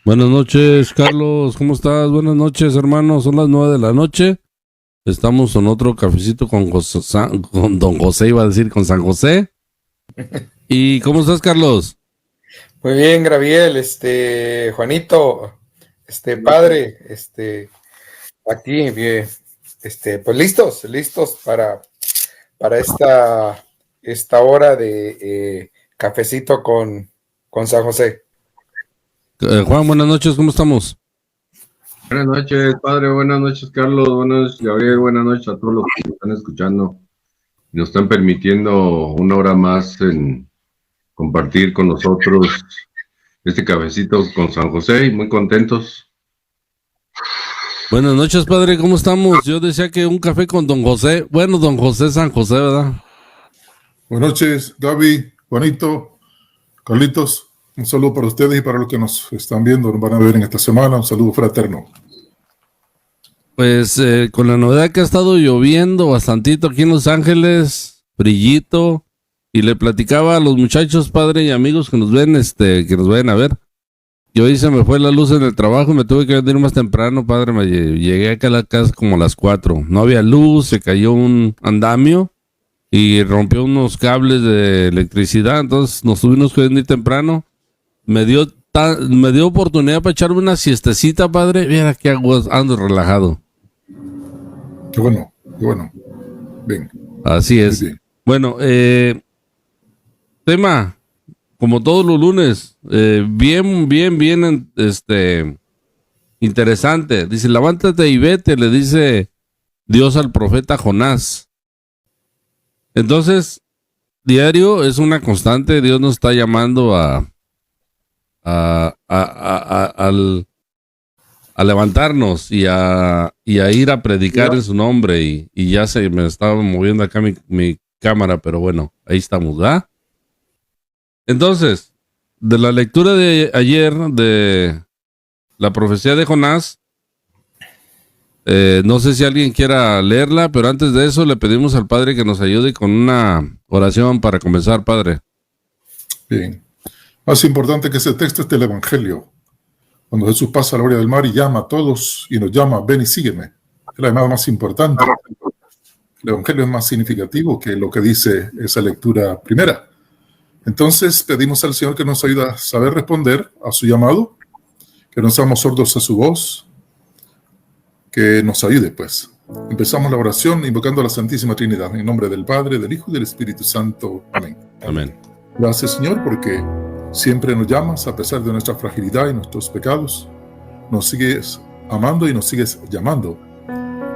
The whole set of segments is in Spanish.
Buenas noches, Carlos, ¿cómo estás? Buenas noches, hermano, son las 9 de la noche. Estamos en otro cafecito con con Don José, iba a decir, con San José. ¿Y cómo estás, Carlos? Muy bien, Graviel, Juanito, padre, aquí, bien, pues listos para esta hora de cafecito con San José. Juan, buenas noches, ¿cómo estamos? Buenas noches, padre. Buenas noches, Carlos. Buenas noches, Gabriel. Buenas noches a todos los que nos están escuchando y nos están permitiendo una hora más en compartir con nosotros este cafecito con San José y muy contentos. Buenas noches, padre, ¿cómo estamos? Yo decía que un café con Don José. Bueno, Don José San José, ¿verdad? Buenas noches, Gaby, Juanito, Carlitos. Un saludo para ustedes y para los que nos están viendo, nos van a ver en esta semana. Un saludo fraterno. Pues con la novedad que ha estado lloviendo bastantito aquí en Los Ángeles, brillito, y le platicaba a los muchachos, padre y amigos que nos ven, que nos vayan a ver. Y hoy se me fue la luz en el trabajo y me tuve que venir más temprano, padre. Llegué acá a la casa como a las 4. No había luz, se cayó un andamio y rompió unos cables de electricidad. Entonces nos tuvimos que venir temprano. Me dio oportunidad para echarme una siestecita, padre. Mira que ando relajado. Qué bueno, qué bueno. Bien. Así es. Bien. Bueno, tema, como todos los lunes, bien, interesante. Dice, levántate y vete, le dice Dios al profeta Jonás. Entonces, diario es una constante. Dios nos está llamando a levantarnos y a ir a predicar en su nombre. Y ya se me estaba moviendo acá mi cámara, pero bueno, ahí estamos, ¿verdad? Entonces, de la lectura de ayer de la profecía de Jonás, no sé si alguien quiera leerla, pero antes de eso le pedimos al Padre que nos ayude con una oración para comenzar, Padre. Bien. Más importante que ese texto es el Evangelio. Cuando Jesús pasa a la orilla del mar y llama a todos y nos llama, ven y sígueme. Es la llamada más importante. El Evangelio es más significativo que lo que dice esa lectura primera. Entonces pedimos al Señor que nos ayude a saber responder a su llamado, que no seamos sordos a su voz, que nos ayude, pues. Empezamos la oración invocando a la Santísima Trinidad, en nombre del Padre, del Hijo y del Espíritu Santo. Amén. Amén. Gracias, Señor, porque siempre nos llamas a pesar de nuestra fragilidad y nuestros pecados. Nos sigues amando y nos sigues llamando.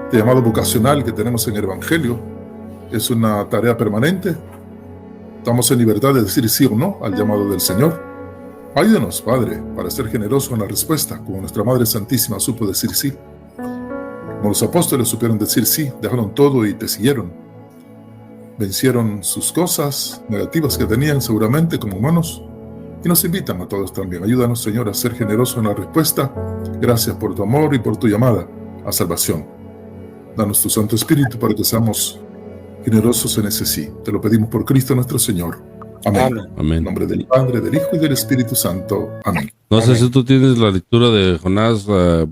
Este llamado vocacional que tenemos en el Evangelio es una tarea permanente. Estamos en libertad de decir sí o no al llamado del Señor. Ayúdanos, Padre, para ser generosos en la respuesta, como nuestra Madre Santísima supo decir sí. Como los apóstoles supieron decir sí, dejaron todo y te siguieron. Vencieron sus cosas negativas que tenían seguramente como humanos y nos invitan a todos también. Ayúdanos, Señor, a ser generosos en la respuesta. Gracias por tu amor y por tu llamada a salvación. Danos tu Santo Espíritu para que seamos generosos en ese sí. Te lo pedimos por Cristo nuestro Señor. Amén. Amén. En nombre del Padre, del Hijo y del Espíritu Santo. Amén. No sé si tú tienes la lectura de Jonás.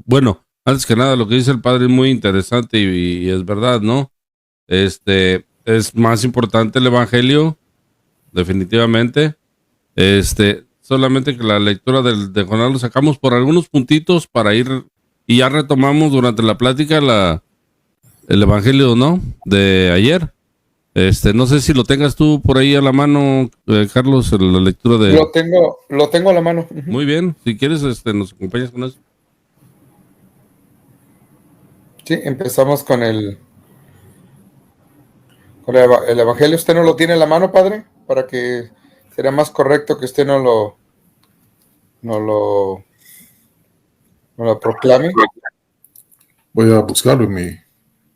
Bueno, antes que nada, lo que dice el Padre es muy interesante y es verdad, ¿no? Es más importante el Evangelio, definitivamente. Solamente que la lectura de Jonás lo sacamos por algunos puntitos para ir y ya retomamos durante la plática el Evangelio, ¿no? De ayer. No sé si lo tengas tú por ahí a la mano, Carlos, la lectura de... Lo tengo a la mano. Muy bien, si quieres, nos acompañas con eso. Sí, empezamos con el Evangelio. ¿Usted no lo tiene en la mano, padre? Para que sería más correcto que usted no lo proclame. Voy a buscarlo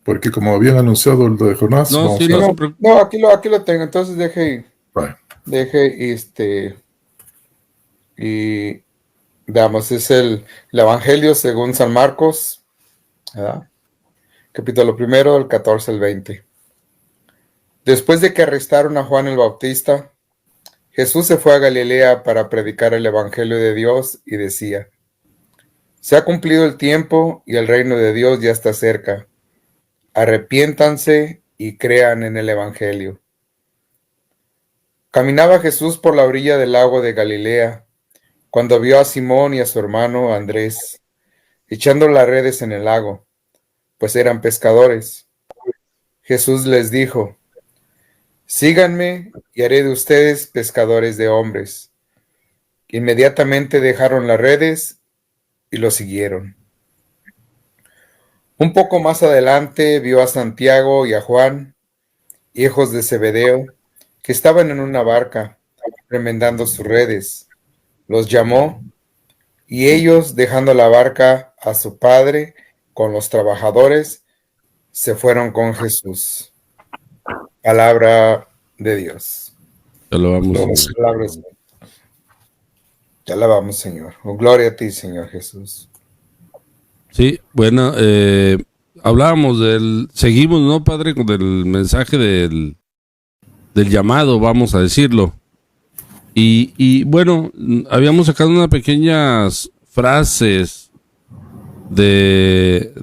porque como habían anunciado el de Jonás, No, sí, aquí lo tengo. Entonces y veamos, es el Evangelio según San Marcos, ¿verdad? Capítulo 1, del 14 al 20. Después de que arrestaron a Juan el Bautista, Jesús se fue a Galilea para predicar el Evangelio de Dios y decía: Se ha cumplido el tiempo y el reino de Dios ya está cerca. Arrepiéntanse y crean en el Evangelio. Caminaba Jesús por la orilla del lago de Galilea, cuando vio a Simón y a su hermano Andrés echando las redes en el lago, pues eran pescadores. Jesús les dijo: síganme y haré de ustedes pescadores de hombres. Inmediatamente dejaron las redes y lo siguieron. Un poco más adelante vio a Santiago y a Juan, hijos de Zebedeo, que estaban en una barca, remendando sus redes. Los llamó, y ellos, dejando la barca a su padre con los trabajadores, se fueron con Jesús. Palabra de Dios. Te alabamos, Señor. Te alabamos, Señor. Oh, gloria a ti, Señor Jesús. Sí, bueno, hablábamos seguimos, ¿no, Padre? Con el mensaje del llamado, vamos a decirlo. Y bueno, habíamos sacado unas pequeñas frases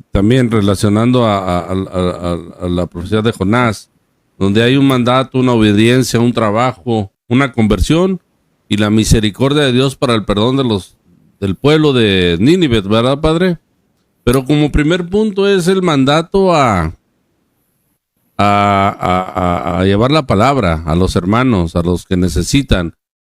también relacionando a la profecía de Jonás, donde hay un mandato, una obediencia, un trabajo, una conversión y la misericordia de Dios para el perdón del pueblo de Nínive, ¿verdad, Padre? Pero como primer punto es el mandato a llevar la palabra a los hermanos, a los que necesitan.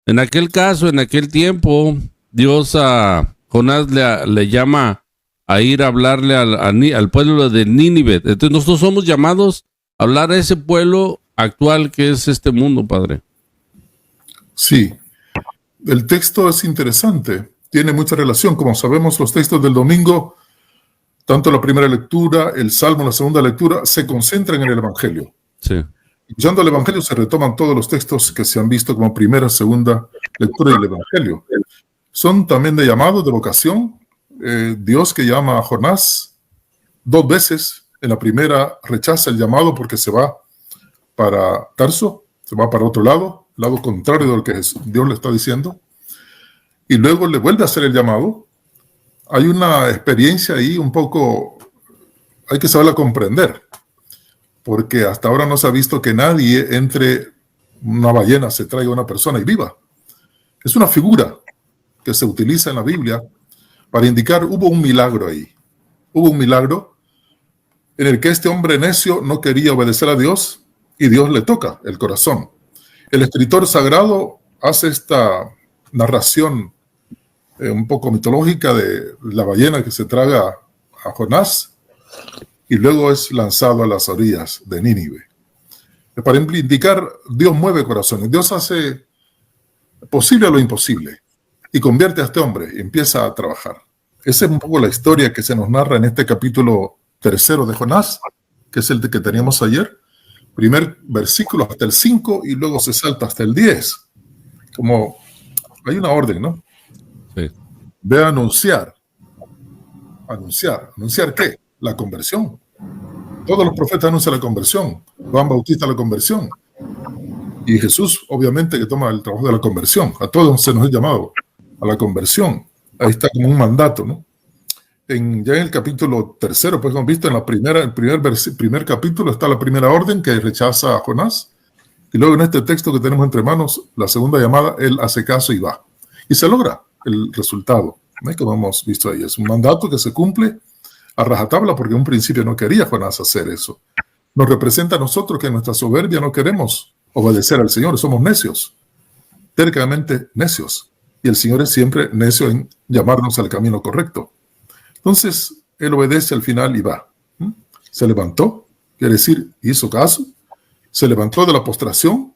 En aquel caso, en aquel tiempo, Dios a Jonás le llama a ir a hablarle al pueblo de Nínive. Entonces nosotros somos llamados a hablar a ese pueblo actual que es este mundo, Padre. Sí, el texto es interesante, tiene mucha relación. Como sabemos, los textos del domingo, tanto la primera lectura, el Salmo, la segunda lectura, se concentran en el Evangelio. Sí. Escuchando el Evangelio se retoman todos los textos que se han visto como primera, segunda lectura del Evangelio. Son también de llamado, de vocación. Dios que llama a Jonás 2 veces. En la primera rechaza el llamado porque se va para Tarso, se va para otro lado, el lado contrario de lo que Dios le está diciendo. Y luego le vuelve a hacer el llamado. Hay una experiencia ahí un poco, hay que saberla comprender, porque hasta ahora no se ha visto que nadie entre una ballena, se traiga una persona y viva. Es una figura que se utiliza en la Biblia para indicar, hubo un milagro ahí. Hubo un milagro en el que este hombre necio no quería obedecer a Dios y Dios le toca el corazón. El escritor sagrado hace esta narración un poco mitológica de la ballena que se traga a Jonás y luego es lanzado a las orillas de Nínive. Para indicar, Dios mueve corazones, Dios hace posible lo imposible y convierte a este hombre y empieza a trabajar. Esa es un poco la historia que se nos narra en este capítulo 3 de Jonás, que es el que teníamos ayer. Primer versículo hasta el 5 y luego se salta hasta el 10. Como hay una orden, ¿no? Sí. Ve a anunciar. ¿Anunciar qué? La conversión. Todos los profetas anuncian la conversión. Juan Bautista la conversión. Y Jesús, obviamente, que toma el trabajo de la conversión. A todos se nos ha llamado a la conversión. Ahí está como un mandato, ¿no? Ya en el capítulo 3, pues hemos visto en el primer capítulo está la primera orden que rechaza a Jonás. Y luego en este texto que tenemos entre manos, la segunda llamada, él hace caso y va. Y se logra el resultado, ¿no? Como hemos visto ahí. Es un mandato que se cumple a rajatabla porque en un principio no quería Jonás hacer eso. Nos representa a nosotros que en nuestra soberbia no queremos obedecer al Señor. Somos necios, tercamente necios. Y el Señor es siempre necio en llamarnos al camino correcto. Entonces, él obedece al final y va. Se levantó, quiere decir, hizo caso. Se levantó de la postración,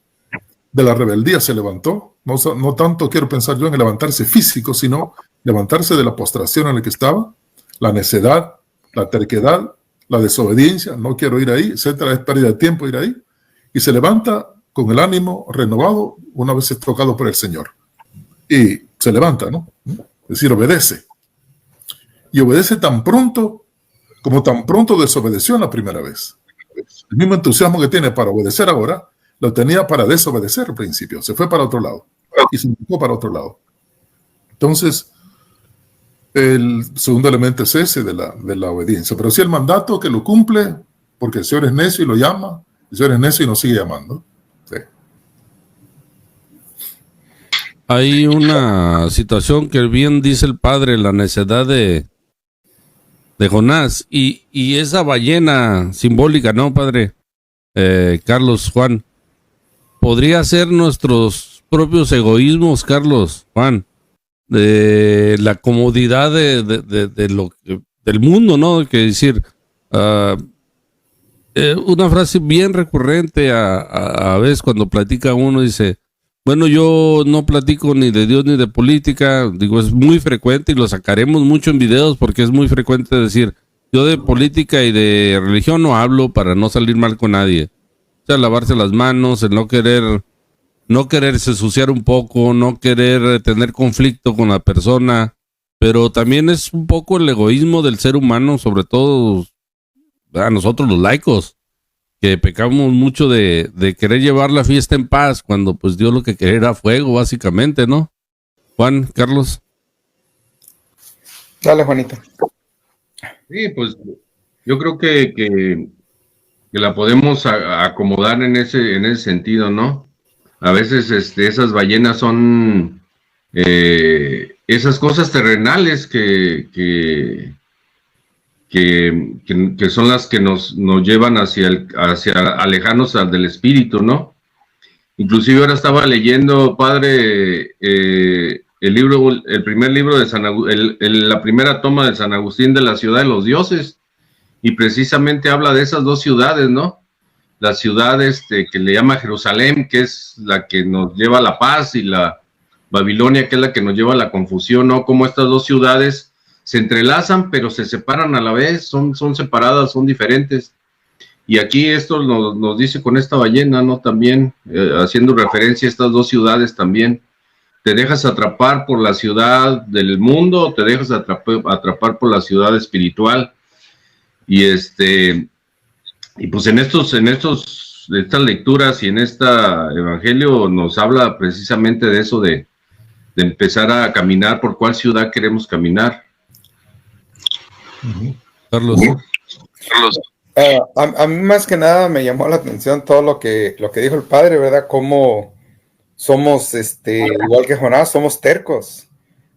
de la rebeldía se levantó. No tanto quiero pensar yo en el levantarse físico, sino levantarse de la postración en la que estaba, la necedad, la terquedad, la desobediencia, no quiero ir ahí, etcétera, es pérdida de tiempo ir ahí. Y se levanta con el ánimo renovado una vez tocado por el Señor. Y se levanta, ¿no? Es decir, obedece. Y obedece tan pronto como tan pronto desobedeció en la primera vez. El mismo entusiasmo que tiene para obedecer ahora, lo tenía para desobedecer al principio. Se fue para otro lado y se enfocó para otro lado. Entonces, El segundo elemento es ese de la obediencia. Pero si el mandato que lo cumple, porque el Señor es necio y lo llama, el Señor es necio y nos sigue llamando. Sí. Hay una situación que bien dice el padre, la necedad de Jonás y esa ballena simbólica, ¿no, padre? Carlos, Juan, podría ser nuestros propios egoísmos, Carlos, Juan, de la comodidad del mundo, ¿no? Que decir, una frase bien recurrente a veces cuando platica uno, dice, bueno, yo no platico ni de Dios ni de política, digo, es muy frecuente y lo sacaremos mucho en videos porque es muy frecuente decir, yo de política y de religión no hablo para no salir mal con nadie. O sea, lavarse las manos, el no quererse ensuciar un poco, no querer tener conflicto con la persona, pero también es un poco el egoísmo del ser humano, sobre todo a nosotros los laicos, que pecamos mucho de querer llevar la fiesta en paz, cuando pues Dios lo que quería era fuego, básicamente, ¿no? Juan, Carlos. Dale, Juanito. Sí, pues yo creo que la podemos acomodar en ese sentido, ¿no? A veces esas ballenas son esas cosas terrenales que son las que nos llevan hacia alejarnos del espíritu, ¿no? Inclusive ahora estaba leyendo, padre, el primer libro de la primera toma de San Agustín de la ciudad de los dioses, y precisamente habla de esas dos ciudades, ¿no? La ciudad que le llama Jerusalén, que es la que nos lleva a la paz, y la Babilonia, que es la que nos lleva a la confusión, ¿no? Como estas dos ciudades se entrelazan, pero se separan a la vez, son separadas, son diferentes. Y aquí esto nos dice con esta ballena, ¿no? También, haciendo referencia a estas dos ciudades también. ¿Te dejas atrapar por la ciudad del mundo o te dejas atrapar por la ciudad espiritual? Y y pues en estas lecturas y en este evangelio nos habla precisamente de eso, de empezar a caminar por cuál ciudad queremos caminar. Carlos. A mí más que nada me llamó la atención todo lo que dijo el padre, ¿verdad? Cómo somos, igual que Jonás, somos tercos,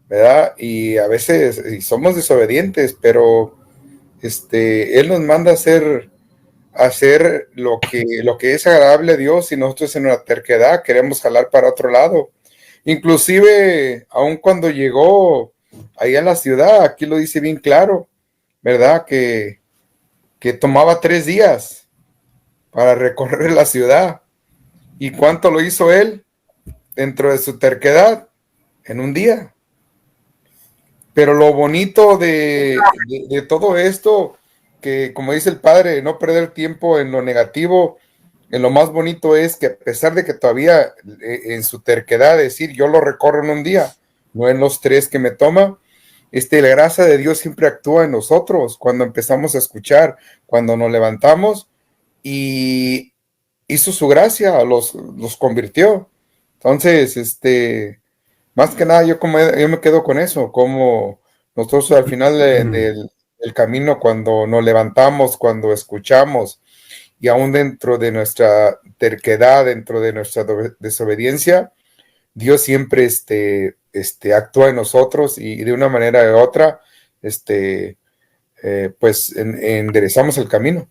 ¿verdad? Y a veces somos desobedientes, pero Él nos manda a hacer lo que es agradable a Dios, y nosotros en una terquedad queremos jalar para otro lado. Inclusive, aun cuando llegó ahí a la ciudad, aquí lo dice bien claro, ¿verdad? Que tomaba 3 días para recorrer la ciudad. ¿Y cuánto lo hizo él dentro de su terquedad? En un día. Pero lo bonito de todo esto, que como dice el padre, no perder tiempo en lo negativo, en lo más bonito es que a pesar de que todavía en su terquedad decir yo lo recorro en un día, no en los 3 que me toma, la gracia de Dios siempre actúa en nosotros cuando empezamos a escuchar, cuando nos levantamos, y hizo su gracia, los convirtió. Entonces, más que nada yo me quedo con eso, como nosotros al final del camino, cuando nos levantamos, cuando escuchamos, y aún dentro de nuestra terquedad, dentro de nuestra desobediencia, Dios siempre actúa en nosotros, y de una manera u otra, pues enderezamos el camino.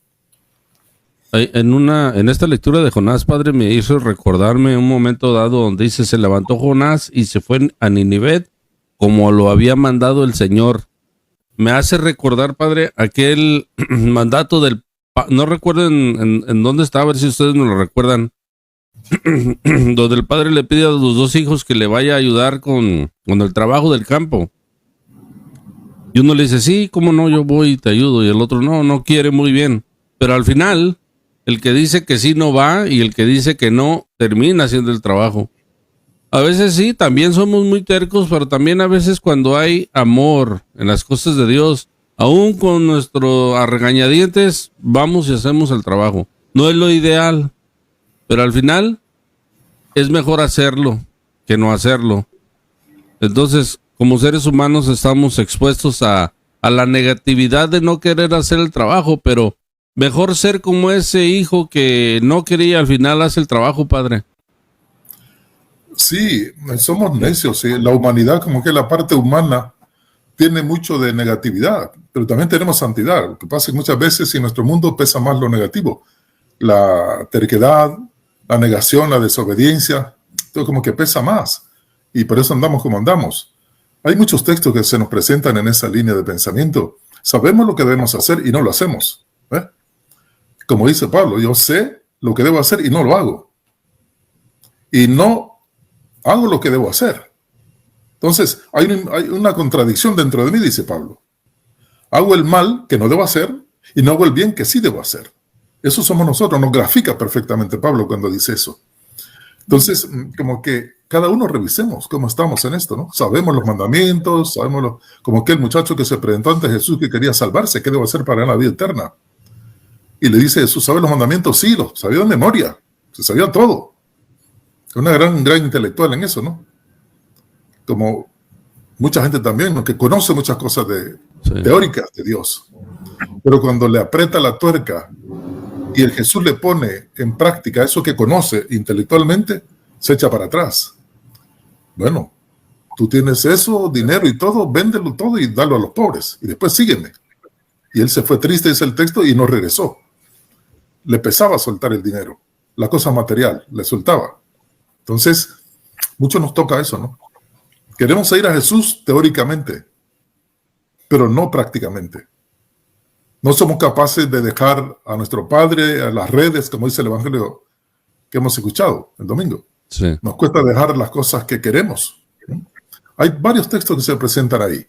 En esta lectura de Jonás, padre, me hizo recordarme un momento dado donde dice, se levantó Jonás y se fue a Ninive como lo había mandado el Señor. Me hace recordar, padre, aquel mandato no recuerdo en dónde está, a ver si ustedes me lo recuerdan, donde el padre le pide a los 2 hijos que le vaya a ayudar con el trabajo del campo. Y uno le dice, sí, cómo no, yo voy y te ayudo. Y el otro, no quiere, muy bien. Pero al final, el que dice que sí no va, y el que dice que no termina haciendo el trabajo. A veces sí, también somos muy tercos, pero también a veces cuando hay amor en las cosas de Dios, aún con nuestro a regañadientes, vamos y hacemos el trabajo. No es lo ideal, pero al final es mejor hacerlo que no hacerlo. Entonces, como seres humanos estamos expuestos a la negatividad de no querer hacer el trabajo, pero mejor ser como ese hijo que no quería, al final hace el trabajo, padre. Sí, somos necios, ¿sí? La humanidad, como que la parte humana tiene mucho de negatividad, pero también tenemos santidad. Lo que pasa es que muchas veces en nuestro mundo pesa más lo negativo, la terquedad, la negación, la desobediencia, todo como que pesa más, y por eso andamos como andamos. Hay muchos textos que se nos presentan en esa línea de pensamiento. Sabemos lo que debemos hacer y no lo hacemos, ¿eh? Como dice Pablo, yo sé lo que debo hacer y no lo hago. Y no hago lo que debo hacer. Entonces, hay una contradicción dentro de mí, dice Pablo. Hago el mal que no debo hacer y no hago el bien que sí debo hacer. Eso somos nosotros, nos grafica perfectamente Pablo cuando dice eso. Entonces, como que cada uno revisemos cómo estamos en esto, ¿no? Sabemos los mandamientos, como aquel muchacho que se presentó ante Jesús que quería salvarse, ¿qué debo hacer para ganar la vida eterna? Y le dice Jesús, ¿sabe los mandamientos? Sí, los sabía de memoria, se sabía todo. Una gran intelectual en eso, ¿no? Como mucha gente también, ¿no? Que conoce muchas cosas teóricas de Dios. Pero cuando le aprieta la tuerca y el Jesús le pone en práctica eso que conoce intelectualmente, se echa para atrás. Bueno, tú tienes eso, dinero y todo, véndelo todo y dalo a los pobres. Y después sígueme. Y él se fue triste, dice el texto, y no regresó. Le pesaba soltar el dinero, la cosa material, le soltaba. Entonces, mucho nos toca eso, ¿no? Queremos ir a Jesús teóricamente, pero no prácticamente. No somos capaces de dejar a nuestro Padre, a las redes, como dice el Evangelio que hemos escuchado el domingo. Sí. Nos cuesta dejar las cosas que queremos. Hay varios textos que se presentan ahí.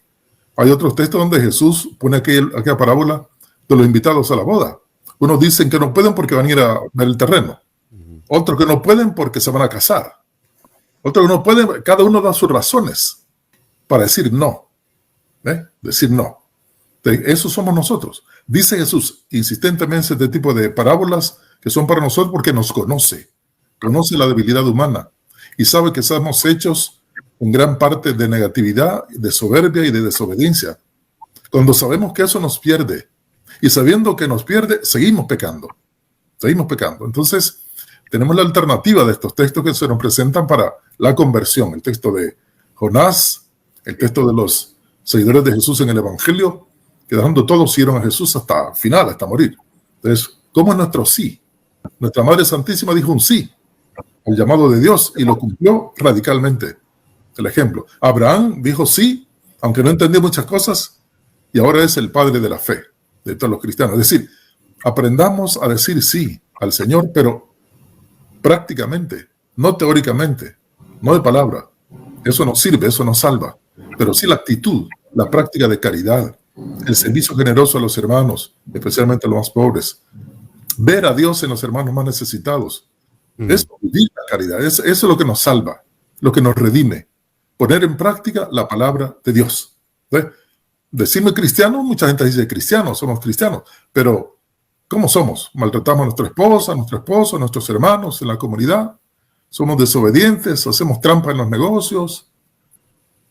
Hay otros textos donde Jesús pone aquella parábola de los invitados a la boda. Unos dicen que no pueden porque van a ir a ver el terreno. Otros que no pueden porque se van a casar. Otros que no pueden, cada uno da sus razones para decir no. Decir no. Eso somos nosotros. Dice Jesús insistentemente este tipo de parábolas que son para nosotros porque nos conoce. Conoce la debilidad humana y sabe que estamos hechos en gran parte de negatividad, de soberbia y de desobediencia. Cuando sabemos que eso nos pierde y sabiendo que nos pierde, seguimos pecando. Seguimos pecando. Entonces, tenemos la alternativa de estos textos que se nos presentan para la conversión. El texto de Jonás, el texto de los seguidores de Jesús en el Evangelio, que dejando todo siguieron a Jesús hasta el final, hasta morir. Entonces, ¿cómo es nuestro sí? Nuestra Madre Santísima dijo un sí al llamado de Dios y lo cumplió radicalmente. El ejemplo, Abraham dijo sí, aunque no entendió muchas cosas, y ahora es el padre de la fe de todos los cristianos. Es decir, aprendamos a decir sí al Señor, pero prácticamente, no teóricamente, no de palabra. Eso no sirve, eso no salva, pero sí la actitud, la práctica de caridad, el servicio generoso a los hermanos, especialmente a los más pobres, ver a Dios en los hermanos más necesitados. Es vivir la caridad, eso es lo que nos salva, lo que nos redime, poner en práctica la palabra de Dios. Decirme cristiano, mucha gente dice cristianos, somos cristianos, pero ¿cómo somos? Maltratamos a nuestra esposa, a nuestro esposo, a nuestros hermanos en la comunidad, somos desobedientes, hacemos trampa en los negocios.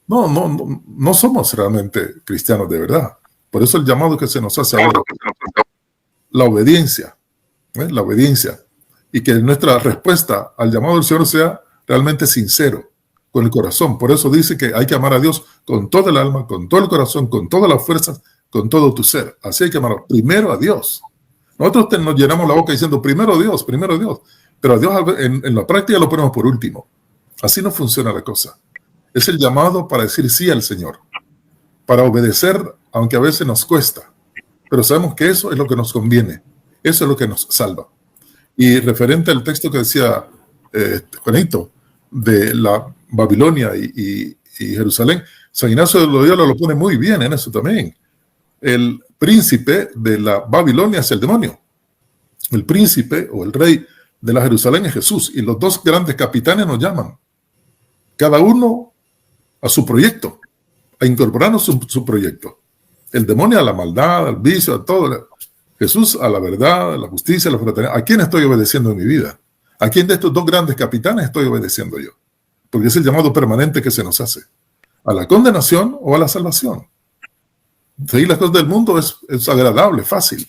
No somos realmente cristianos de verdad. Por eso el llamado que se nos hace ahora, la obediencia, la obediencia, y que nuestra respuesta al llamado del Señor sea realmente sincero, con el corazón. Por eso dice que hay que amar a Dios con todo el alma, con todo el corazón, con todas las fuerzas, con todo tu ser. Así hay que amar primero a Dios. Nosotros nos llenamos la boca diciendo primero Dios, pero a Dios en la práctica lo ponemos por último. Así no funciona la cosa. Es el llamado para decir sí al Señor, para obedecer, aunque a veces nos cuesta, pero sabemos que eso es lo que nos conviene, eso es lo que nos salva. Y referente al texto que decía Juanito, de la Babilonia y Jerusalén, San Ignacio de Loyola lo pone muy bien en eso también. El príncipe de la Babilonia es el demonio. El príncipe o el rey de la Jerusalén es Jesús, y los dos grandes capitanes nos llaman, cada uno a su proyecto, a incorporarnos su proyecto. El demonio a la maldad, al vicio, a todo. Jesús a la verdad, a la justicia, a la fraternidad. ¿A quién estoy obedeciendo en mi vida? ¿A quién de estos dos grandes capitanes estoy obedeciendo yo? Porque es el llamado permanente que se nos hace. a la condenación o a la salvación. Seguir las cosas del mundo es agradable, fácil.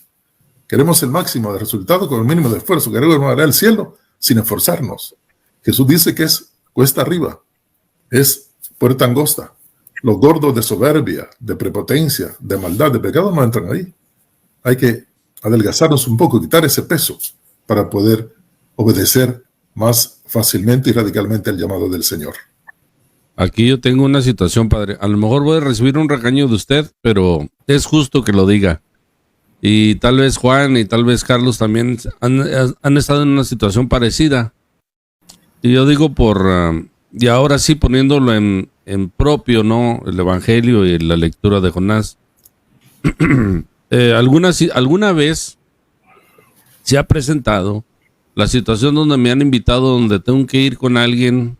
Queremos el máximo de resultado con el mínimo de esfuerzo. Queremos llegar al cielo sin esforzarnos. Jesús dice que es cuesta arriba, es puerta angosta. Los gordos de soberbia, de prepotencia, de maldad, de pecado no entran ahí. Hay que adelgazarnos un poco, quitar ese peso para poder obedecer más fácilmente y radicalmente el llamado del Señor. Aquí yo tengo una situación, padre. A lo mejor voy a recibir un regaño de usted, pero es justo que lo diga. Y tal vez Juan y tal vez Carlos también han estado en una situación parecida. Y yo digo y ahora sí poniéndolo en propio, ¿no? El Evangelio y la lectura de Jonás. ¿Alguna vez se ha presentado la situación donde me han invitado, donde tengo que ir con alguien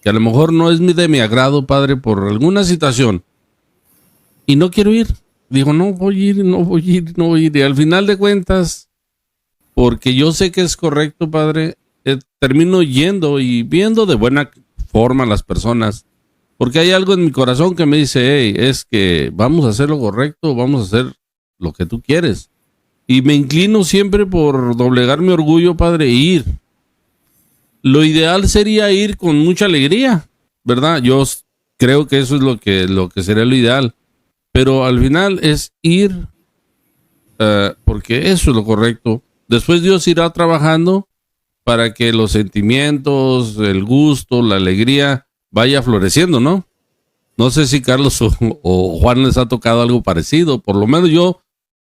que a lo mejor no es de mi agrado, padre, por alguna situación, y no quiero ir? Digo, no voy a ir. Y al final de cuentas, porque yo sé que es correcto, padre, termino yendo y viendo de buena forma a las personas, porque hay algo en mi corazón que me dice, hey, es que vamos a hacer lo correcto, vamos a hacer lo que tú quieres. Y me inclino siempre por doblegar mi orgullo, padre, e ir. Lo ideal sería ir con mucha alegría, ¿verdad? Yo creo que eso es lo que sería lo ideal. Pero al final es ir porque eso es lo correcto. Después Dios irá trabajando para que los sentimientos, el gusto, la alegría vaya floreciendo, ¿no? No sé si Carlos o Juan les ha tocado algo parecido. Por lo menos yo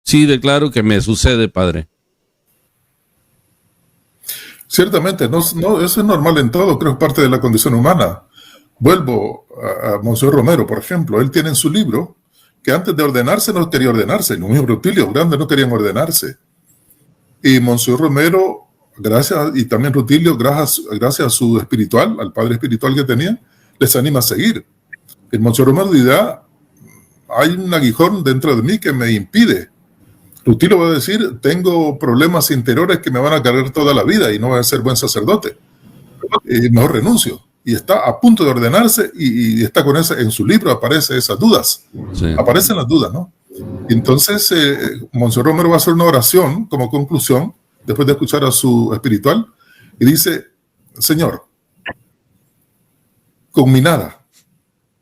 sí declaro que me sucede, padre. Ciertamente, no, eso es normal en todo, creo que es parte de la condición humana. Vuelvo a Monseñor Romero, por ejemplo. Él tiene en su libro que antes de ordenarse no quería ordenarse. Los mismos Rutilio grandes no querían ordenarse. Y Monseñor Romero, y también Rutilio, gracias a su espiritual, al padre espiritual que tenía, les anima a seguir. El Monseñor Romero dirá, hay un aguijón dentro de mí que me impide. Rutilio va a decir, tengo problemas interiores que me van a cargar toda la vida y no voy a ser buen sacerdote. Mejor renuncio. Y está a punto de ordenarse y está con en su libro aparecen esas dudas. Sí. Aparecen las dudas, ¿no? Y entonces, Monseñor Romero va a hacer una oración como conclusión, después de escuchar a su espiritual, y dice, Señor, con mi nada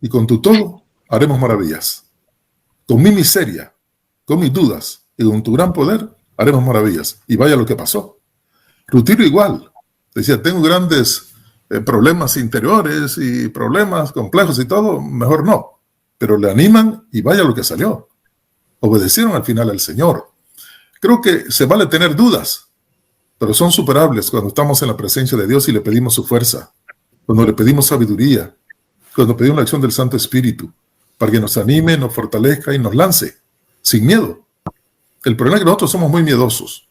y con tu todo haremos maravillas. Con mi miseria, con mis dudas y con tu gran poder haremos maravillas. Y vaya lo que pasó. Rutilio igual. Decía, tengo grandes problemas interiores y problemas complejos y todo, mejor no. Pero le animan y vaya lo que salió. Obedecieron al final al Señor. Creo que se vale tener dudas, pero son superables cuando estamos en la presencia de Dios y le pedimos su fuerza, cuando le pedimos sabiduría, cuando pedimos la acción del Santo Espíritu, para que nos anime, nos fortalezca y nos lance, sin miedo. El problema es que nosotros somos muy miedosos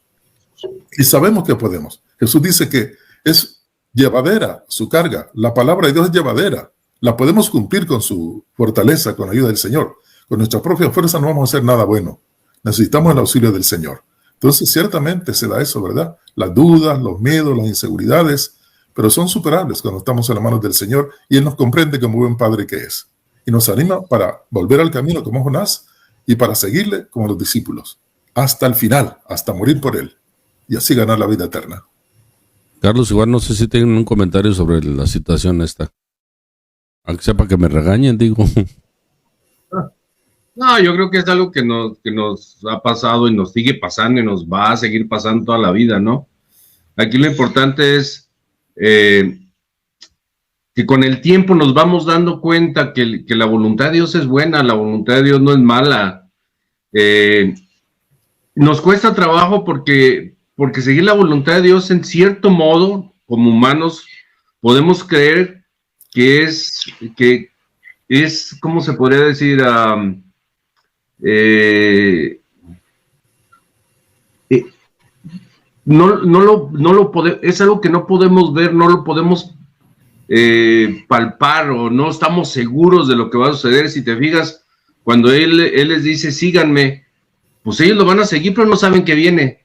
y sabemos que podemos. Jesús dice que es llevadera su carga. La palabra de Dios es llevadera. La podemos cumplir con su fortaleza, con la ayuda del Señor. Con nuestra propia fuerza no vamos a hacer nada bueno. Necesitamos el auxilio del Señor. Entonces, ciertamente se da eso, ¿verdad? Las dudas, los miedos, las inseguridades, pero son superables cuando estamos en las manos del Señor y Él nos comprende como buen Padre que es. Y nos anima para volver al camino como Jonás y para seguirle como los discípulos. Hasta el final, hasta morir por Él. Y así ganar la vida eterna. Carlos, igual no sé si tienen un comentario sobre la situación esta. Aunque sea para que me regañen, digo. No, yo creo que es algo que nos ha pasado y nos sigue pasando y nos va a seguir pasando toda la vida, ¿no? Aquí lo importante es que con el tiempo nos vamos dando cuenta que la voluntad de Dios es buena, la voluntad de Dios no es mala. Nos cuesta trabajo porque seguir la voluntad de Dios en cierto modo, como humanos, podemos creer que es ¿cómo se podría decir? Es algo que no podemos ver, no lo podemos palpar o no estamos seguros de lo que va a suceder. Si te fijas, cuando él les dice síganme, pues ellos lo van a seguir, pero no saben qué viene.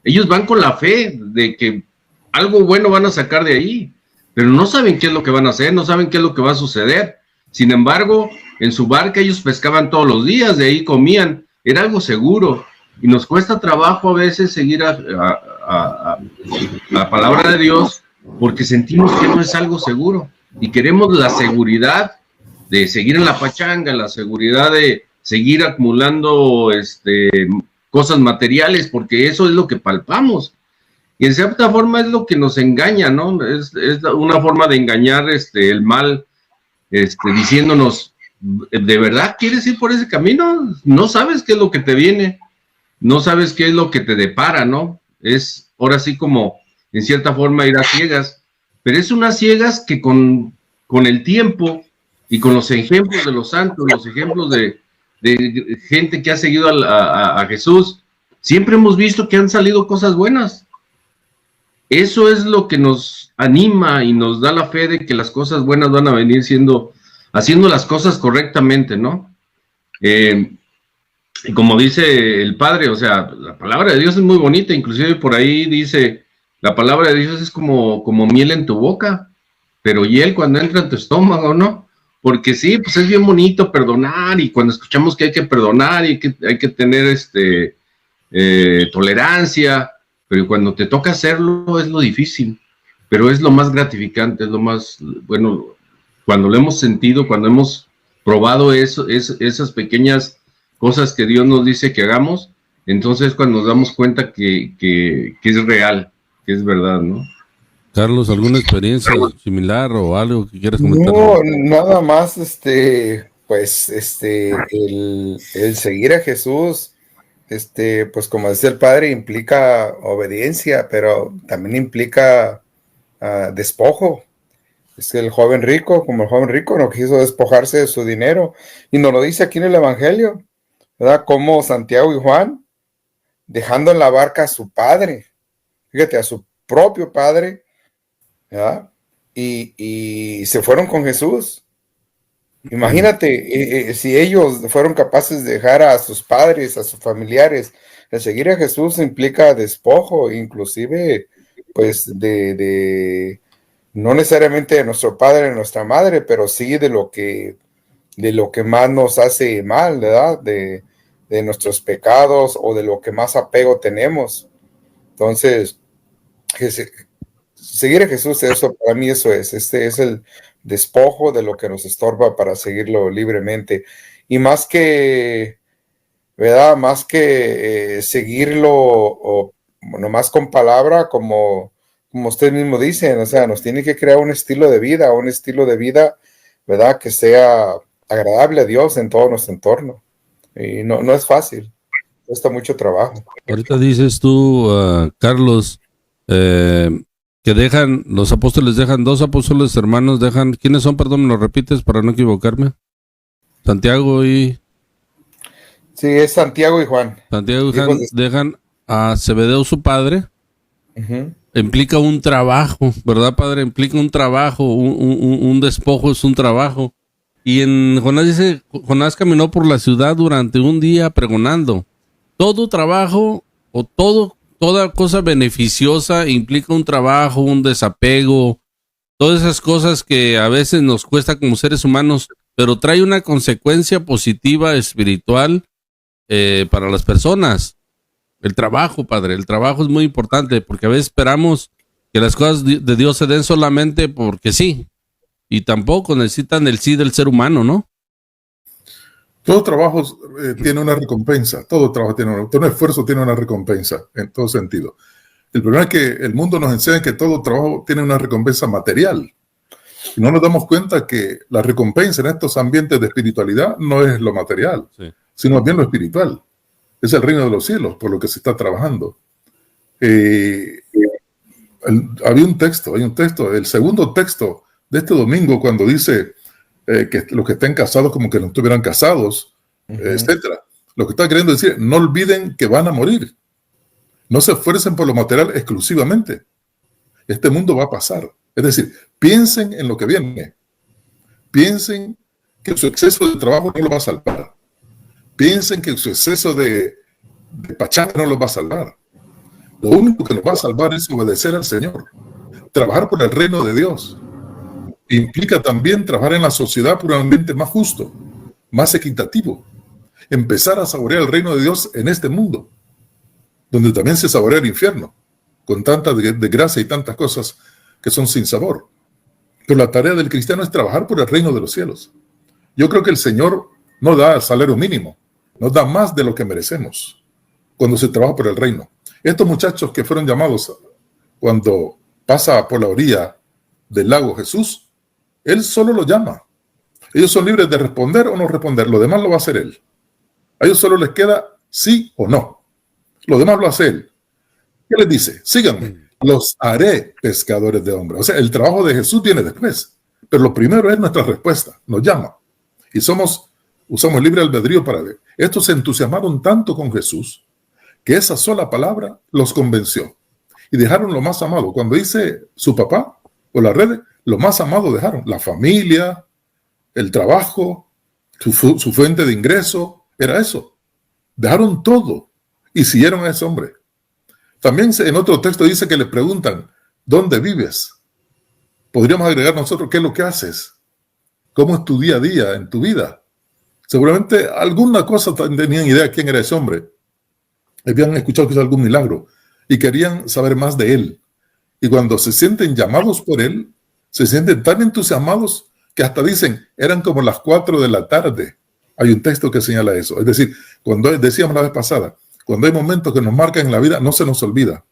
Ellos van con la fe de que algo bueno van a sacar de ahí, pero no saben qué es lo que van a hacer, no saben qué es lo que va a suceder. Sin embargo, en su barca ellos pescaban todos los días, de ahí comían, era algo seguro. Y nos cuesta trabajo a veces seguir a la palabra de Dios porque sentimos que no es algo seguro y queremos la seguridad de seguir en la pachanga, la seguridad de seguir acumulando cosas materiales, porque eso es lo que palpamos. Y en cierta forma es lo que nos engaña, ¿no? Es una forma de engañar el mal, diciéndonos, ¿de verdad quieres ir por ese camino? No sabes qué es lo que te viene, no sabes qué es lo que te depara, ¿no? Es ahora sí como, en cierta forma, ir a ciegas, pero es unas ciegas que con el tiempo y con los ejemplos de los santos, los ejemplos de gente que ha seguido a Jesús, siempre hemos visto que han salido cosas buenas. Eso es lo que nos anima y nos da la fe de que las cosas buenas van a venir haciendo las cosas correctamente, ¿no? Y como dice el Padre, o sea, la palabra de Dios es muy bonita, inclusive por ahí dice, la palabra de Dios es como miel en tu boca, pero hiel cuando entra en tu estómago, ¿no? Porque sí, pues es bien bonito perdonar, y cuando escuchamos que hay que perdonar y que hay que tener tolerancia, pero cuando te toca hacerlo es lo difícil, pero es lo más gratificante, es lo más, bueno, cuando lo hemos sentido, cuando hemos probado esas pequeñas cosas que Dios nos dice que hagamos, entonces cuando nos damos cuenta que es real, que es verdad, ¿no? Carlos, ¿alguna experiencia similar o algo que quieras comentar? No, nada más, pues, el seguir a Jesús, pues como decía el Padre, implica obediencia, pero también implica despojo. Es que el joven rico, como el joven rico, no quiso despojarse de su dinero, y nos lo dice aquí en el Evangelio, ¿verdad? Como Santiago y Juan, dejando en la barca a su padre, fíjate, a su propio padre, ¿verdad? Y se fueron con Jesús. Imagínate, si ellos fueron capaces de dejar a sus padres, a sus familiares, el seguir a Jesús implica despojo, inclusive, pues, no necesariamente de nuestro padre, de nuestra madre, pero sí de lo que más nos hace mal, ¿verdad? De nuestros pecados o de lo que más apego tenemos. Entonces, seguir a Jesús, eso para mí eso es. Es el despojo de lo que nos estorba para seguirlo libremente. Y más que, ¿verdad? Más que seguirlo o nomás con palabra, como usted mismo dice, o sea, nos tiene que crear un estilo de vida, ¿verdad? Que sea agradable a Dios en todo nuestro entorno. Y no es fácil, cuesta mucho trabajo. Ahorita dices tú, Carlos, que los apóstoles dejan, 2 apóstoles hermanos dejan, ¿quiénes son? Perdón, ¿me lo repites para no equivocarme? Santiago y... Sí, es Santiago y Juan. Santiago y Juan dejan a Zebedeo su padre. Uh-huh. Implica un trabajo, ¿verdad, padre? Implica un trabajo, un despojo es un trabajo. Y en Jonás dice, Jonás caminó por la ciudad durante un día pregonando. Todo trabajo o toda cosa beneficiosa implica un trabajo, un desapego, todas esas cosas que a veces nos cuesta como seres humanos, pero trae una consecuencia positiva espiritual para las personas. El trabajo, padre, el trabajo es muy importante porque a veces esperamos que las cosas de Dios se den solamente porque sí, y tampoco necesitan el sí del ser humano, ¿no? Todo trabajo tiene una recompensa, todo esfuerzo tiene una recompensa en todo sentido. El problema es que el mundo nos enseña que todo trabajo tiene una recompensa material. Y no nos damos cuenta que la recompensa en estos ambientes de espiritualidad no es lo material, sí, sino bien lo espiritual. Es el reino de los cielos por lo que se está trabajando. Hay un texto, el segundo texto de este domingo, cuando dice que los que estén casados como que no estuvieran casados, etcétera. Lo que está queriendo decir, no olviden que van a morir. No se esfuercen por lo material exclusivamente. Este mundo va a pasar. Es decir, piensen en lo que viene. Piensen que su exceso de trabajo no lo va a salvar. Piensen que su exceso de pachanga no los va a salvar. Lo único que nos va a salvar es obedecer al Señor. Trabajar por el reino de Dios. implica también trabajar en la sociedad por un ambiente más justo, más equitativo. Empezar a saborear el reino de Dios en este mundo, donde también se saborea el infierno, con tanta desgracia y tantas cosas que son sin sabor. Pero la tarea del cristiano es trabajar por el reino de los cielos. Yo creo que el Señor no da salario mínimo, nos da más de lo que merecemos cuando se trabaja por el reino. Estos muchachos que fueron llamados cuando pasa por la orilla del lago Jesús, Él solo los llama. Ellos son libres de responder o no responder, lo demás lo va a hacer Él. A ellos solo les queda sí o no. Lo demás lo hace Él. ¿Qué les dice? Síganme, los haré pescadores de hombres. O sea, el trabajo de Jesús viene después, pero lo primero es nuestra respuesta, nos llama. Y usamos libre albedrío para ver. Estos se entusiasmaron tanto con Jesús que esa sola palabra los convenció y dejaron lo más amado. Cuando dice su papá o las redes, lo más amado dejaron, la familia, el trabajo, su fuente de ingreso, era eso. Dejaron todo y siguieron a ese hombre. También en otro texto dice que le preguntan, ¿dónde vives? Podríamos agregar nosotros, ¿qué es lo que haces? ¿Cómo es tu día a día en tu vida? Seguramente alguna cosa tenían idea de quién era ese hombre. Habían escuchado que hizo algún milagro y querían saber más de él. Y cuando se sienten llamados por él, se sienten tan entusiasmados que hasta dicen, eran como las 4 de la tarde. Hay un texto que señala eso. Es decir, cuando decíamos la vez pasada, cuando hay momentos que nos marcan en la vida, no se nos olvida.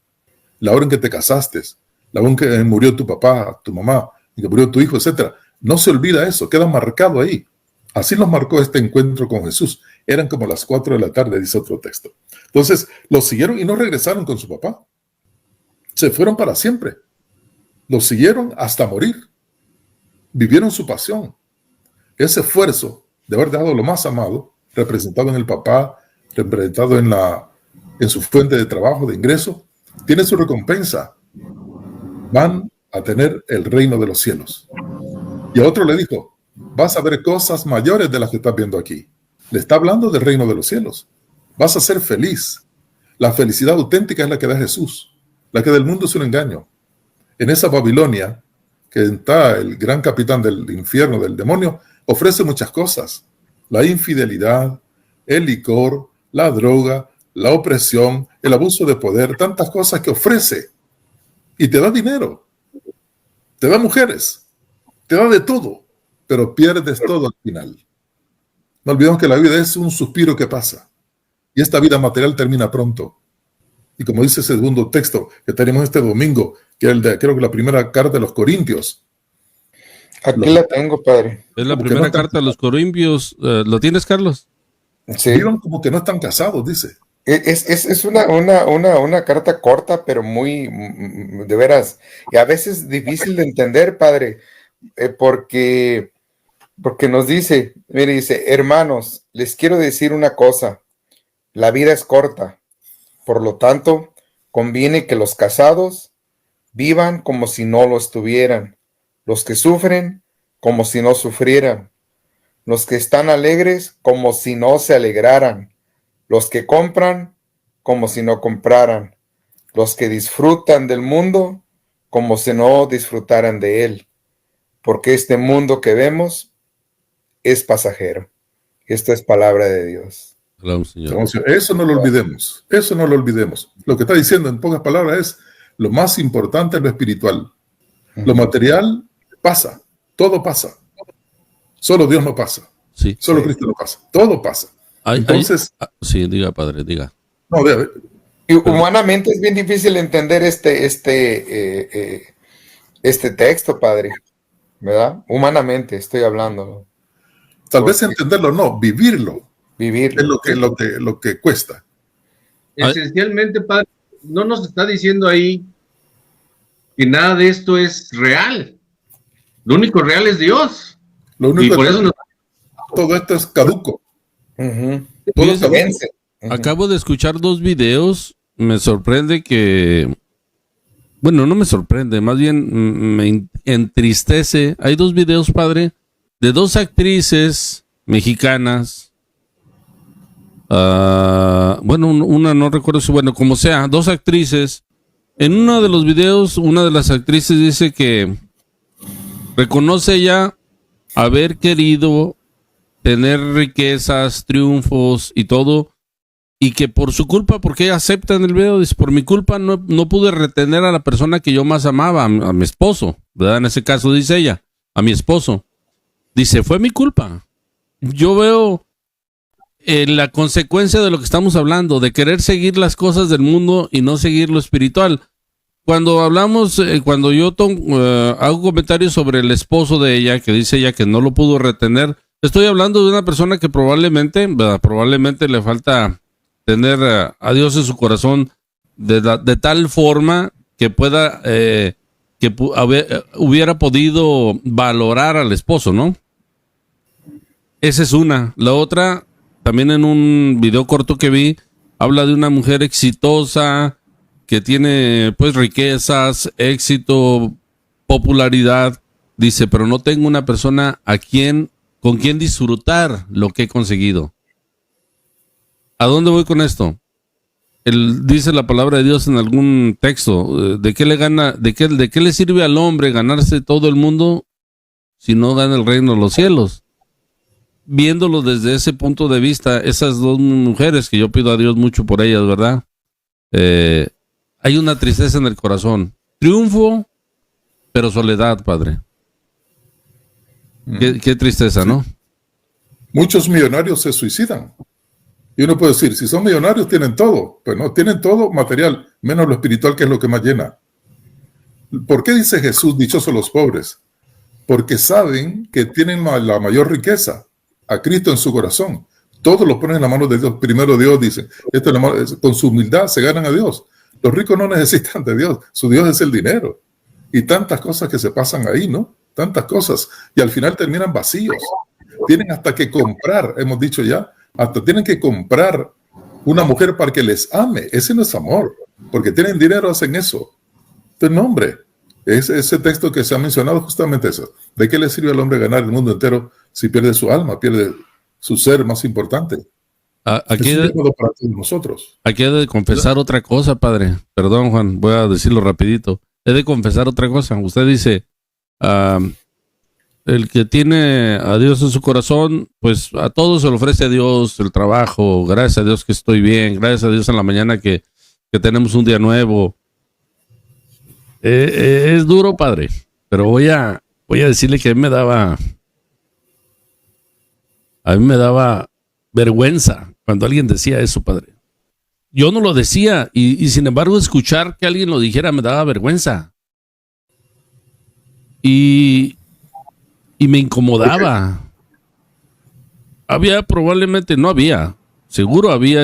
La hora en que te casaste, la hora en que murió tu papá, tu mamá, en que murió tu hijo, etc. No se olvida eso, queda marcado ahí. Así los marcó este encuentro con Jesús. Eran como las 4 de la tarde, dice otro texto. Entonces, los siguieron y no regresaron con su papá. Se fueron para siempre. Los siguieron hasta morir. Vivieron su pasión. Ese esfuerzo de haber dejado lo más amado, representado en el papá, representado en su fuente de trabajo, de ingreso, tiene su recompensa. Van a tener el reino de los cielos. Y a otro le dijo, vas a ver cosas mayores de las que estás viendo aquí. Le está hablando del reino de los cielos. Vas a ser feliz. La felicidad auténtica es la que da Jesús. La que del mundo es un engaño. En esa Babilonia, que está el gran capitán del infierno, del demonio, ofrece muchas cosas. La infidelidad, el licor, la droga, la opresión, el abuso de poder, tantas cosas que ofrece. Y te da dinero, te da mujeres, te da de todo, pero pierdes todo al final. No olvidemos que la vida es un suspiro que pasa. Y esta vida material termina pronto. Y como dice ese segundo texto que tenemos este domingo, que es el de, creo que la primera carta de los Corintios. Aquí la tengo, padre. Es la primera carta de los Corintios. ¿Lo tienes, Carlos? Sí. Vieron como que no están casados, dice. Es una carta corta, pero muy, de veras, y a veces difícil de entender, padre, porque nos dice, mire, dice, hermanos, les quiero decir una cosa, la vida es corta, por lo tanto, conviene que los casados vivan como si no lo estuvieran, los que sufren como si no sufrieran, los que están alegres como si no se alegraran, los que compran como si no compraran, los que disfrutan del mundo como si no disfrutaran de él, porque este mundo que vemos es pasajero. Esta es palabra de Dios. Claro, señor. Entonces, eso no lo olvidemos, eso no lo olvidemos. Lo que está diciendo en pocas palabras es lo más importante es lo espiritual. Lo material pasa, todo pasa. Solo Dios no pasa. Sí. Solo Cristo no pasa. Todo pasa. Entonces, sí, diga, padre, diga. No, y humanamente es bien difícil entender este texto, padre, ¿verdad? Humanamente estoy hablando. Tal vez entenderlo, no, vivirlo. Vivirlo. Es lo que cuesta. Esencialmente, padre, no nos está diciendo ahí que nada de esto es real. Lo único real es Dios. Lo único y por eso todo esto es caduco. Todo se vence. Acabo de escuchar 2 videos. Me sorprende que... Bueno, no me sorprende, más bien me entristece. Hay 2 videos, padre, de 2 actrices mexicanas. Bueno, una no recuerdo si, bueno, como sea, 2 actrices. En uno de los videos, una de las actrices dice que reconoce ella haber querido tener riquezas, triunfos y todo, y que por su culpa, porque ella acepta en el video, dice, por mi culpa no pude retener a la persona que yo más amaba, a mi esposo, ¿verdad? En ese caso dice ella, a mi esposo. Dice, fue mi culpa. Yo veo la consecuencia de lo que estamos hablando, de querer seguir las cosas del mundo y no seguir lo espiritual. Cuando hablamos, cuando yo hago comentarios sobre el esposo de ella, que dice ella que no lo pudo retener, estoy hablando de una persona que probablemente le falta tener a Dios en su corazón de tal forma que pueda, hubiera podido valorar al esposo, ¿no? Esa es una. La otra, también en un video corto que vi, habla de una mujer exitosa que tiene pues riquezas, éxito, popularidad. Dice, pero no tengo una persona con quien disfrutar lo que he conseguido. ¿A dónde voy con esto? Dice la palabra de Dios en algún texto, ¿de qué le sirve al hombre ganarse todo el mundo si no gana el reino de los cielos? Viéndolo desde ese punto de vista, esas dos mujeres, que yo pido a Dios mucho por ellas, ¿verdad? Hay una tristeza en el corazón. Triunfo, pero soledad, Padre. Qué tristeza, ¿no? Muchos millonarios se suicidan. Y uno puede decir, si son millonarios tienen todo, pero no, tienen todo material, menos lo espiritual, que es lo que más llena. ¿Por qué dice Jesús, dichosos los pobres? Porque saben que tienen la mayor riqueza, a Cristo en su corazón. Todos lo ponen en la mano de Dios. Primero Dios dice, con su humildad se ganan a Dios. Los ricos no necesitan de Dios, su Dios es el dinero. Y tantas cosas que se pasan ahí, ¿no? Tantas cosas. Y al final terminan vacíos. Tienen hasta que comprar, hemos dicho ya, hasta tienen que comprar una mujer para que les ame. Ese no es amor, porque tienen dinero, hacen eso. Entonces, no, hombre, ese texto que se ha mencionado, justamente eso. ¿De qué le sirve al hombre ganar el mundo entero si pierde su alma, pierde su ser más importante? Aquí es para todos nosotros. Aquí he de confesar otra cosa, Padre. Perdón, Juan, voy a decirlo rapidito. He de confesar otra cosa. Usted dice, el que tiene a Dios en su corazón, pues a todos se le ofrece a Dios el trabajo. Gracias a Dios que estoy bien. Gracias a Dios en la mañana que tenemos un día nuevo. Es duro, Padre, pero voy a decirle que a mí me daba vergüenza cuando alguien decía eso, Padre. Yo no lo decía y sin embargo escuchar que alguien lo dijera me daba vergüenza. Y me incomodaba. Seguro había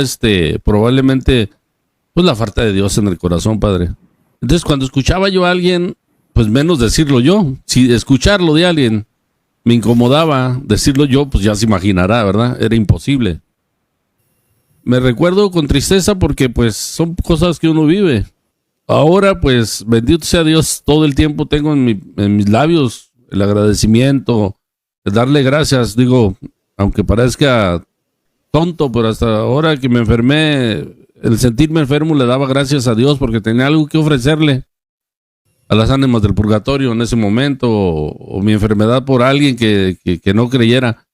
probablemente pues la falta de Dios en el corazón, Padre. Entonces cuando escuchaba yo a alguien, pues menos decirlo yo. Si escucharlo de alguien me incomodaba, decirlo yo, pues ya se imaginará, ¿verdad? Era imposible. Me recuerdo con tristeza porque pues son cosas que uno vive. Ahora pues bendito sea Dios, todo el tiempo tengo en mis labios el agradecimiento, el darle gracias. Digo, aunque parezca tonto, pero hasta ahora que me enfermé, el sentirme enfermo le daba gracias a Dios porque tenía algo que ofrecerle a las ánimas del purgatorio en ese momento, o mi enfermedad por alguien que no creyera.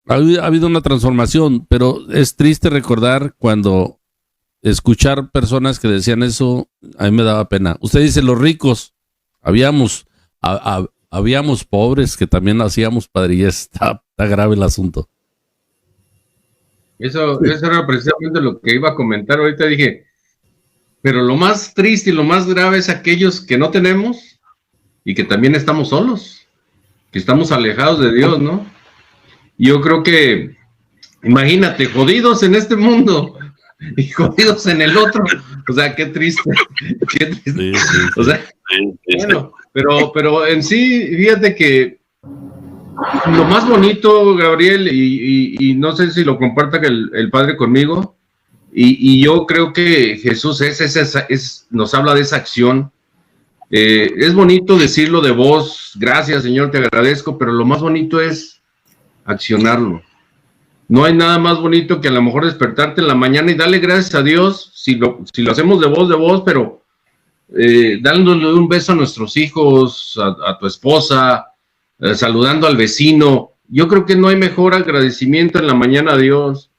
Ha habido una transformación, pero es triste recordar cuando escuchar personas que decían eso, a mí me daba pena. Usted dice, los ricos, habíamos pobres que también hacíamos, Padre, y está grave el asunto. Eso era precisamente lo que iba a comentar. Ahorita dije, pero lo más triste y lo más grave es aquellos que no tenemos y que también estamos solos, que estamos alejados de Dios, ¿no? Yo creo que, imagínate, jodidos en este mundo y jodidos en el otro. O sea, qué triste. Qué triste. Sí. O sea, bueno, pero en sí, fíjate que lo más bonito, Gabriel, y no sé si lo comparta el Padre conmigo, y yo creo que Jesús nos habla de esa acción. Es bonito decirlo de voz, gracias Señor, te agradezco, pero lo más bonito es accionarlo. No hay nada más bonito que a lo mejor despertarte en la mañana y darle gracias a Dios, si lo hacemos de voz, pero dándole un beso a nuestros hijos, a tu esposa, saludando al vecino. Yo creo que no hay mejor agradecimiento en la mañana a Dios.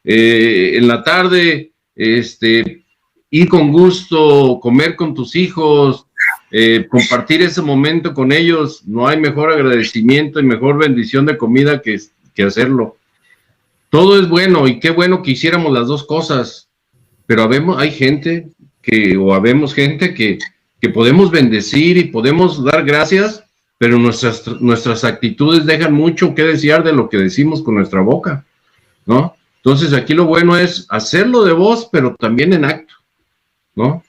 En la tarde, ir con gusto, comer con tus hijos, compartir ese momento con ellos. No hay mejor agradecimiento y mejor bendición de comida que hacerlo. Todo es bueno y qué bueno que hiciéramos las dos cosas, pero habemos gente que podemos bendecir y podemos dar gracias, pero nuestras actitudes dejan mucho que desear de lo que decimos con nuestra boca, ¿no? Entonces aquí lo bueno es hacerlo de voz, pero también en acto, ¿no?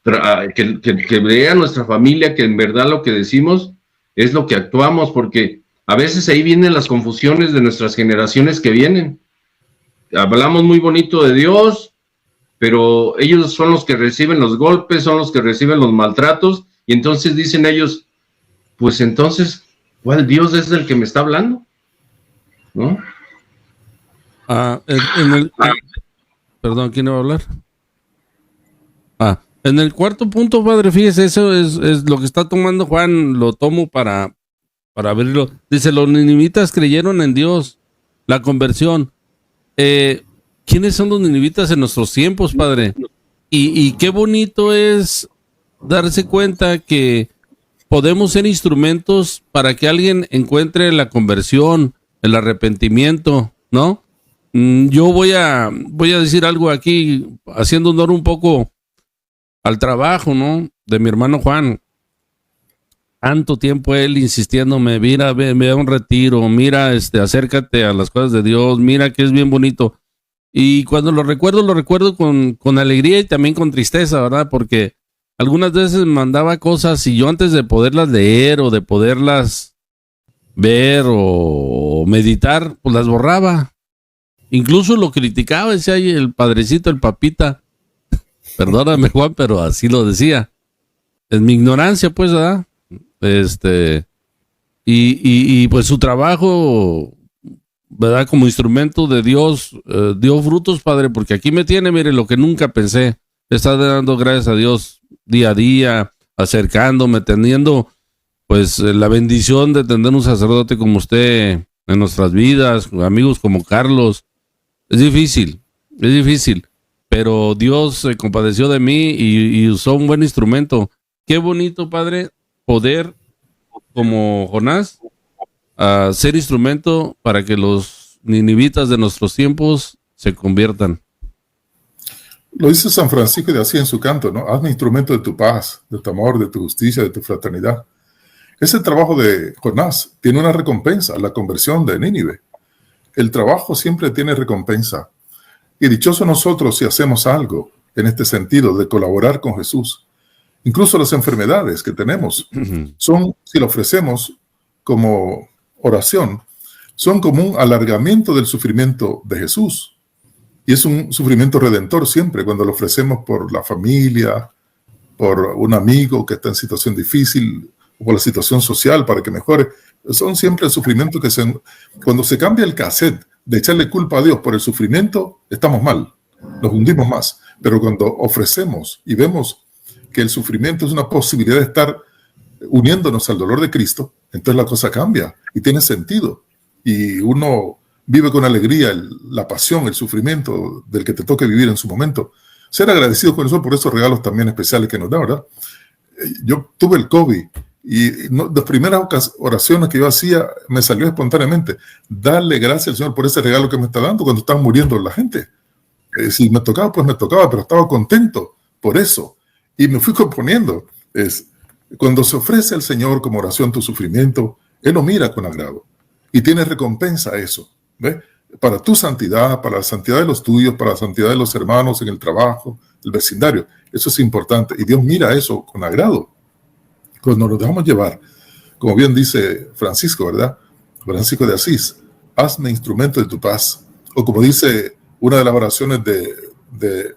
Que vea nuestra familia que en verdad lo que decimos es lo que actuamos, porque a veces ahí vienen las confusiones de nuestras generaciones que vienen. Hablamos muy bonito de Dios, pero ellos son los que reciben los golpes, son los que reciben los maltratos, y entonces dicen ellos, pues entonces, ¿cuál Dios es el que me está hablando? ¿No? Perdón, ¿quién va a hablar? En el cuarto punto, padre, fíjese, eso es lo que está tomando Juan, lo tomo para abrirlo. Dice, los ninivitas creyeron en Dios, la conversión. ¿Quiénes son los ninivitas en nuestros tiempos, padre? Y qué bonito es darse cuenta que podemos ser instrumentos para que alguien encuentre la conversión, el arrepentimiento, ¿no? Yo voy a decir algo aquí, haciendo honor un poco al trabajo, ¿no? De mi hermano Juan. Tanto tiempo él insistiéndome, mira, ve a un retiro, mira, acércate a las cosas de Dios, mira que es bien bonito. Y cuando lo recuerdo con alegría y también con tristeza, ¿verdad? Porque algunas veces me mandaba cosas y yo antes de poderlas leer o de poderlas ver o meditar, pues las borraba. Incluso lo criticaba, decía ahí el padrecito, el papita. Perdóname, Juan, pero así lo decía. Es mi ignorancia, pues, ¿verdad? Y pues su trabajo, ¿verdad? Como instrumento de Dios, dio frutos, padre, porque aquí me tiene, mire, lo que nunca pensé. Está dando gracias a Dios día a día, acercándome, teniendo, pues, la bendición de tener un sacerdote como usted en nuestras vidas, amigos como Carlos. Es difícil, pero Dios se compadeció de mí y usó un buen instrumento. Qué bonito, padre, poder, como Jonás, ser instrumento para que los ninivitas de nuestros tiempos se conviertan. Lo dice San Francisco de Asís en su canto, ¿no? Hazme instrumento de tu paz, de tu amor, de tu justicia, de tu fraternidad. Ese trabajo de Jonás tiene una recompensa, la conversión de Nínive. El trabajo siempre tiene recompensa. Y dichosos nosotros si hacemos algo en este sentido de colaborar con Jesús. Incluso las enfermedades que tenemos son, si lo ofrecemos como oración, son como un alargamiento del sufrimiento de Jesús. Y es un sufrimiento redentor siempre cuando lo ofrecemos por la familia, por un amigo que está en situación difícil, o por la situación social para que mejore. Son siempre el sufrimiento que cuando se cambia el cassette de echarle culpa a Dios por el sufrimiento, estamos mal, nos hundimos más. Pero cuando ofrecemos y vemos que el sufrimiento es una posibilidad de estar uniéndonos al dolor de Cristo, entonces la cosa cambia y tiene sentido. Y uno vive con alegría la pasión, el sufrimiento del que te toque vivir en su momento. Ser agradecido con eso por esos regalos también especiales que nos da, ¿verdad? Yo tuve el COVID y las primeras oraciones que yo hacía me salió espontáneamente. Darle gracias al Señor por ese regalo que me está dando cuando están muriendo la gente. Si me tocaba, pues me tocaba, pero estaba contento por eso. Y me fui componiendo. Cuando se ofrece al Señor como oración tu sufrimiento, Él lo mira con agrado y tiene recompensa a eso. ¿Ves? Para tu santidad, para la santidad de los tuyos, para la santidad de los hermanos en el trabajo, el vecindario. Eso es importante. Y Dios mira eso con agrado. Cuando nos dejamos llevar, como bien dice Francisco, ¿verdad? Francisco de Asís, hazme instrumento de tu paz. O como dice una de las oraciones de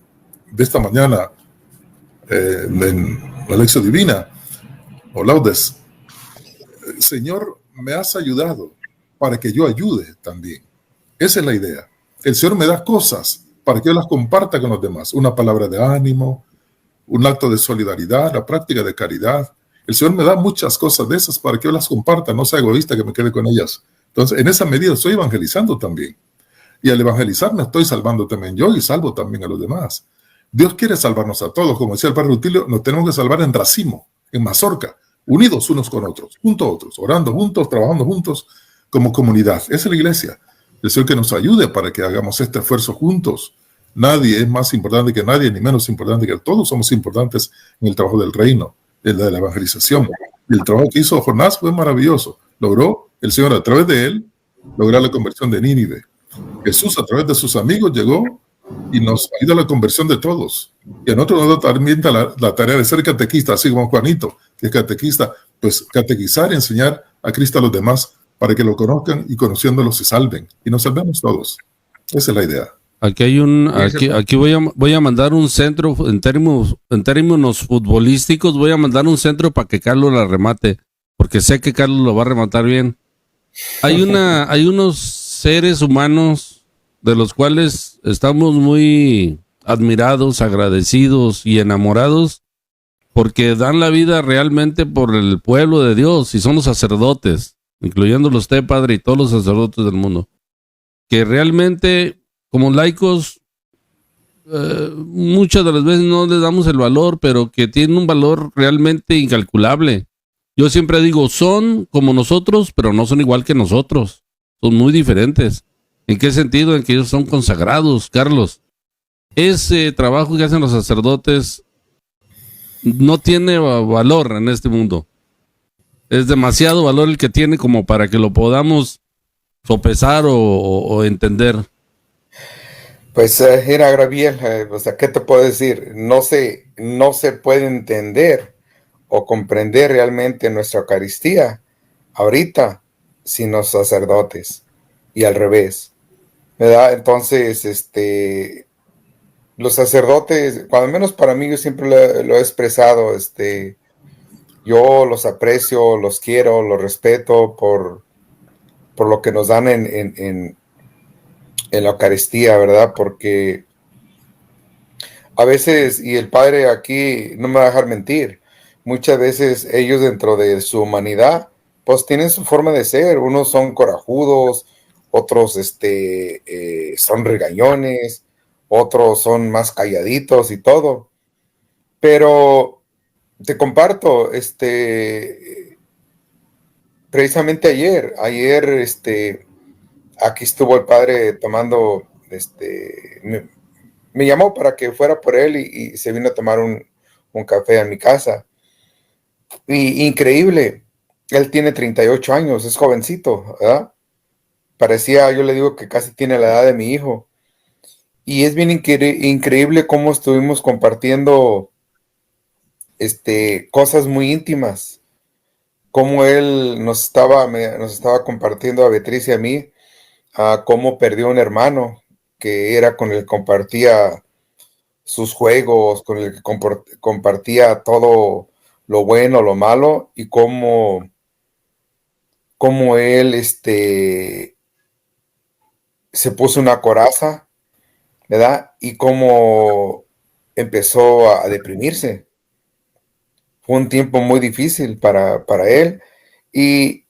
esta mañana en la lección divina, o laudes, Señor, me has ayudado para que yo ayude también. Esa es la idea. El Señor me da cosas para que yo las comparta con los demás. Una palabra de ánimo, un acto de solidaridad, la práctica de caridad. El Señor me da muchas cosas de esas para que yo las comparta, no sea egoísta que me quede con ellas. Entonces, en esa medida estoy evangelizando también. Y al evangelizar me estoy salvando también yo y salvo también a los demás. Dios quiere salvarnos a todos. Como decía el padre Rutilio, nos tenemos que salvar en racimo, en mazorca, unidos unos con otros, junto a otros, orando juntos, trabajando juntos como comunidad. Esa es la iglesia. El Señor que nos ayude para que hagamos este esfuerzo juntos. Nadie es más importante que nadie, ni menos importante que todos. Somos importantes en el trabajo del reino, en la de la evangelización. Y el trabajo que hizo Jonás fue maravilloso. Logró el Señor a través de él lograr la conversión de Nínive. Jesús a través de sus amigos llegó y nos ayuda a la conversión de todos. Y a nosotros nos da también la tarea de ser catequista, así como Juanito, que es catequista, pues catequizar y enseñar a Cristo a los demás para que lo conozcan y conociéndolo se salven. Y nos salvemos todos. Esa es la idea. Aquí voy a mandar un centro en términos futbolísticos, voy a mandar un centro para que Carlos la remate, porque sé que Carlos lo va a rematar bien. Hay unos seres humanos de los cuales estamos muy admirados, agradecidos y enamorados porque dan la vida realmente por el pueblo de Dios y son los sacerdotes, incluyéndolo usted, padre, y todos los sacerdotes del mundo, que realmente como laicos muchas de las veces no les damos el valor, pero que tienen un valor realmente incalculable. Yo siempre digo, son como nosotros, pero no son igual que nosotros. Son muy diferentes. ¿En qué sentido? En que ellos son consagrados, Carlos. Ese trabajo que hacen los sacerdotes no tiene valor en este mundo. Es demasiado valor el que tiene como para que lo podamos sopesar o entender. Pues era Gabriel, o sea, ¿qué te puedo decir? No se puede entender o comprender realmente nuestra Eucaristía ahorita sin los sacerdotes y al revés, ¿verdad? Entonces, los sacerdotes, cuando menos para mí, yo siempre lo he expresado, yo los aprecio, los quiero, los respeto por lo que nos dan en la Eucaristía, ¿verdad? Porque a veces, y el Padre aquí no me va a dejar mentir, muchas veces ellos dentro de su humanidad, pues tienen su forma de ser. Unos son corajudos, otros son regañones, otros son más calladitos y todo. Pero te comparto, precisamente ayer, aquí estuvo el Padre tomando, me llamó para que fuera por él y se vino a tomar un café a mi casa. Y increíble, él tiene 38 años, es jovencito, ¿verdad? Parecía, yo le digo que casi tiene la edad de mi hijo. Y es bien increíble cómo estuvimos compartiendo cosas muy íntimas. Cómo él nos estaba compartiendo a Beatriz y a mí, cómo perdió un hermano que era con el que compartía sus juegos, con el que compartía todo lo bueno, lo malo, y cómo él se puso una coraza, ¿verdad? Y cómo empezó a deprimirse. Fue un tiempo muy difícil para él. Y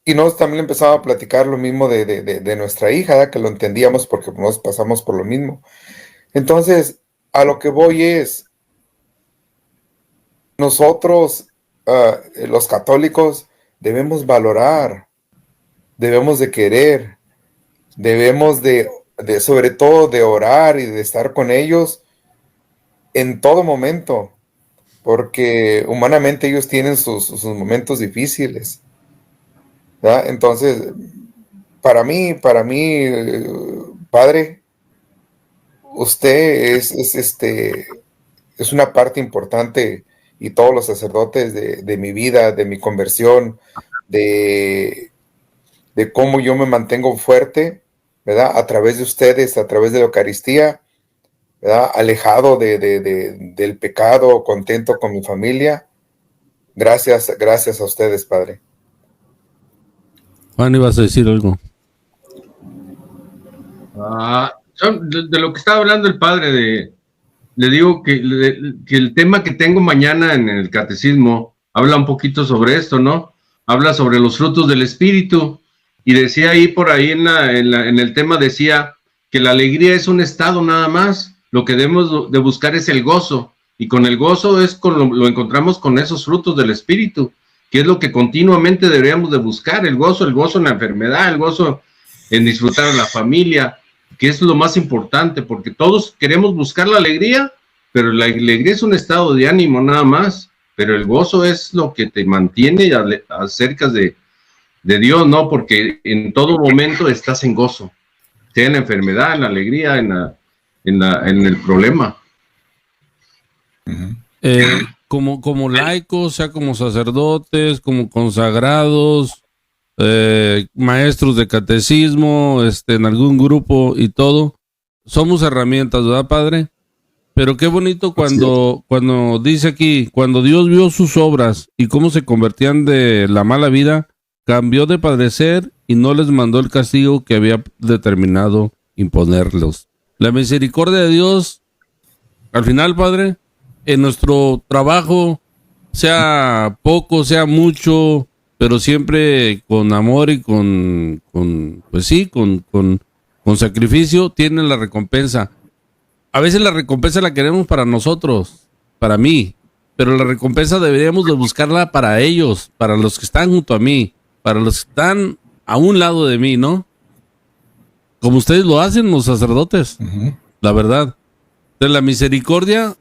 nosotros también empezaba a platicar lo mismo de nuestra hija, ¿verdad? Que lo entendíamos porque nos pasamos por lo mismo. Entonces, a lo que voy es, nosotros, los católicos, debemos valorar, debemos de querer, debemos de sobre todo de orar y de estar con ellos en todo momento, porque humanamente ellos tienen sus momentos difíciles, ¿verdad? Entonces, para mí, Padre, usted es una parte importante, y todos los sacerdotes de mi vida, de mi conversión, de cómo yo me mantengo fuerte, ¿verdad? A través de ustedes, a través de la Eucaristía, ¿verdad? Alejado del pecado, contento con mi familia. Gracias a ustedes, Padre. Juan, ibas a decir algo. De lo que estaba hablando el padre le digo que el tema que tengo mañana en el catecismo habla un poquito sobre esto, ¿no? Habla sobre los frutos del Espíritu, y decía ahí por ahí en el tema, decía que la alegría es un estado nada más, lo que debemos de buscar es el gozo, y con el gozo lo encontramos con esos frutos del Espíritu, que es lo que continuamente deberíamos de buscar, el gozo en la enfermedad, el gozo en disfrutar a la familia, que es lo más importante, porque todos queremos buscar la alegría, pero la alegría es un estado de ánimo nada más, pero el gozo es lo que te mantiene acerca de Dios, ¿no? Porque en todo momento estás en gozo, sea en la enfermedad, en la alegría, en el problema. Como laicos, sea como sacerdotes, como consagrados, maestros de catecismo, en algún grupo y todo, somos herramientas, ¿verdad, Padre? Pero qué bonito cuando dice aquí, cuando Dios vio sus obras y cómo se convertían de la mala vida, cambió de padecer y no les mandó el castigo que había determinado imponerlos. La misericordia de Dios, al final, Padre, en nuestro trabajo, sea poco, sea mucho, pero siempre con amor y con sacrificio, tiene la recompensa. A veces la recompensa la queremos para nosotros, para mí, pero la recompensa deberíamos de buscarla para ellos, para los que están junto a mí, para los que están a un lado de mí, ¿no? Como ustedes lo hacen, los sacerdotes, la verdad. De la misericordia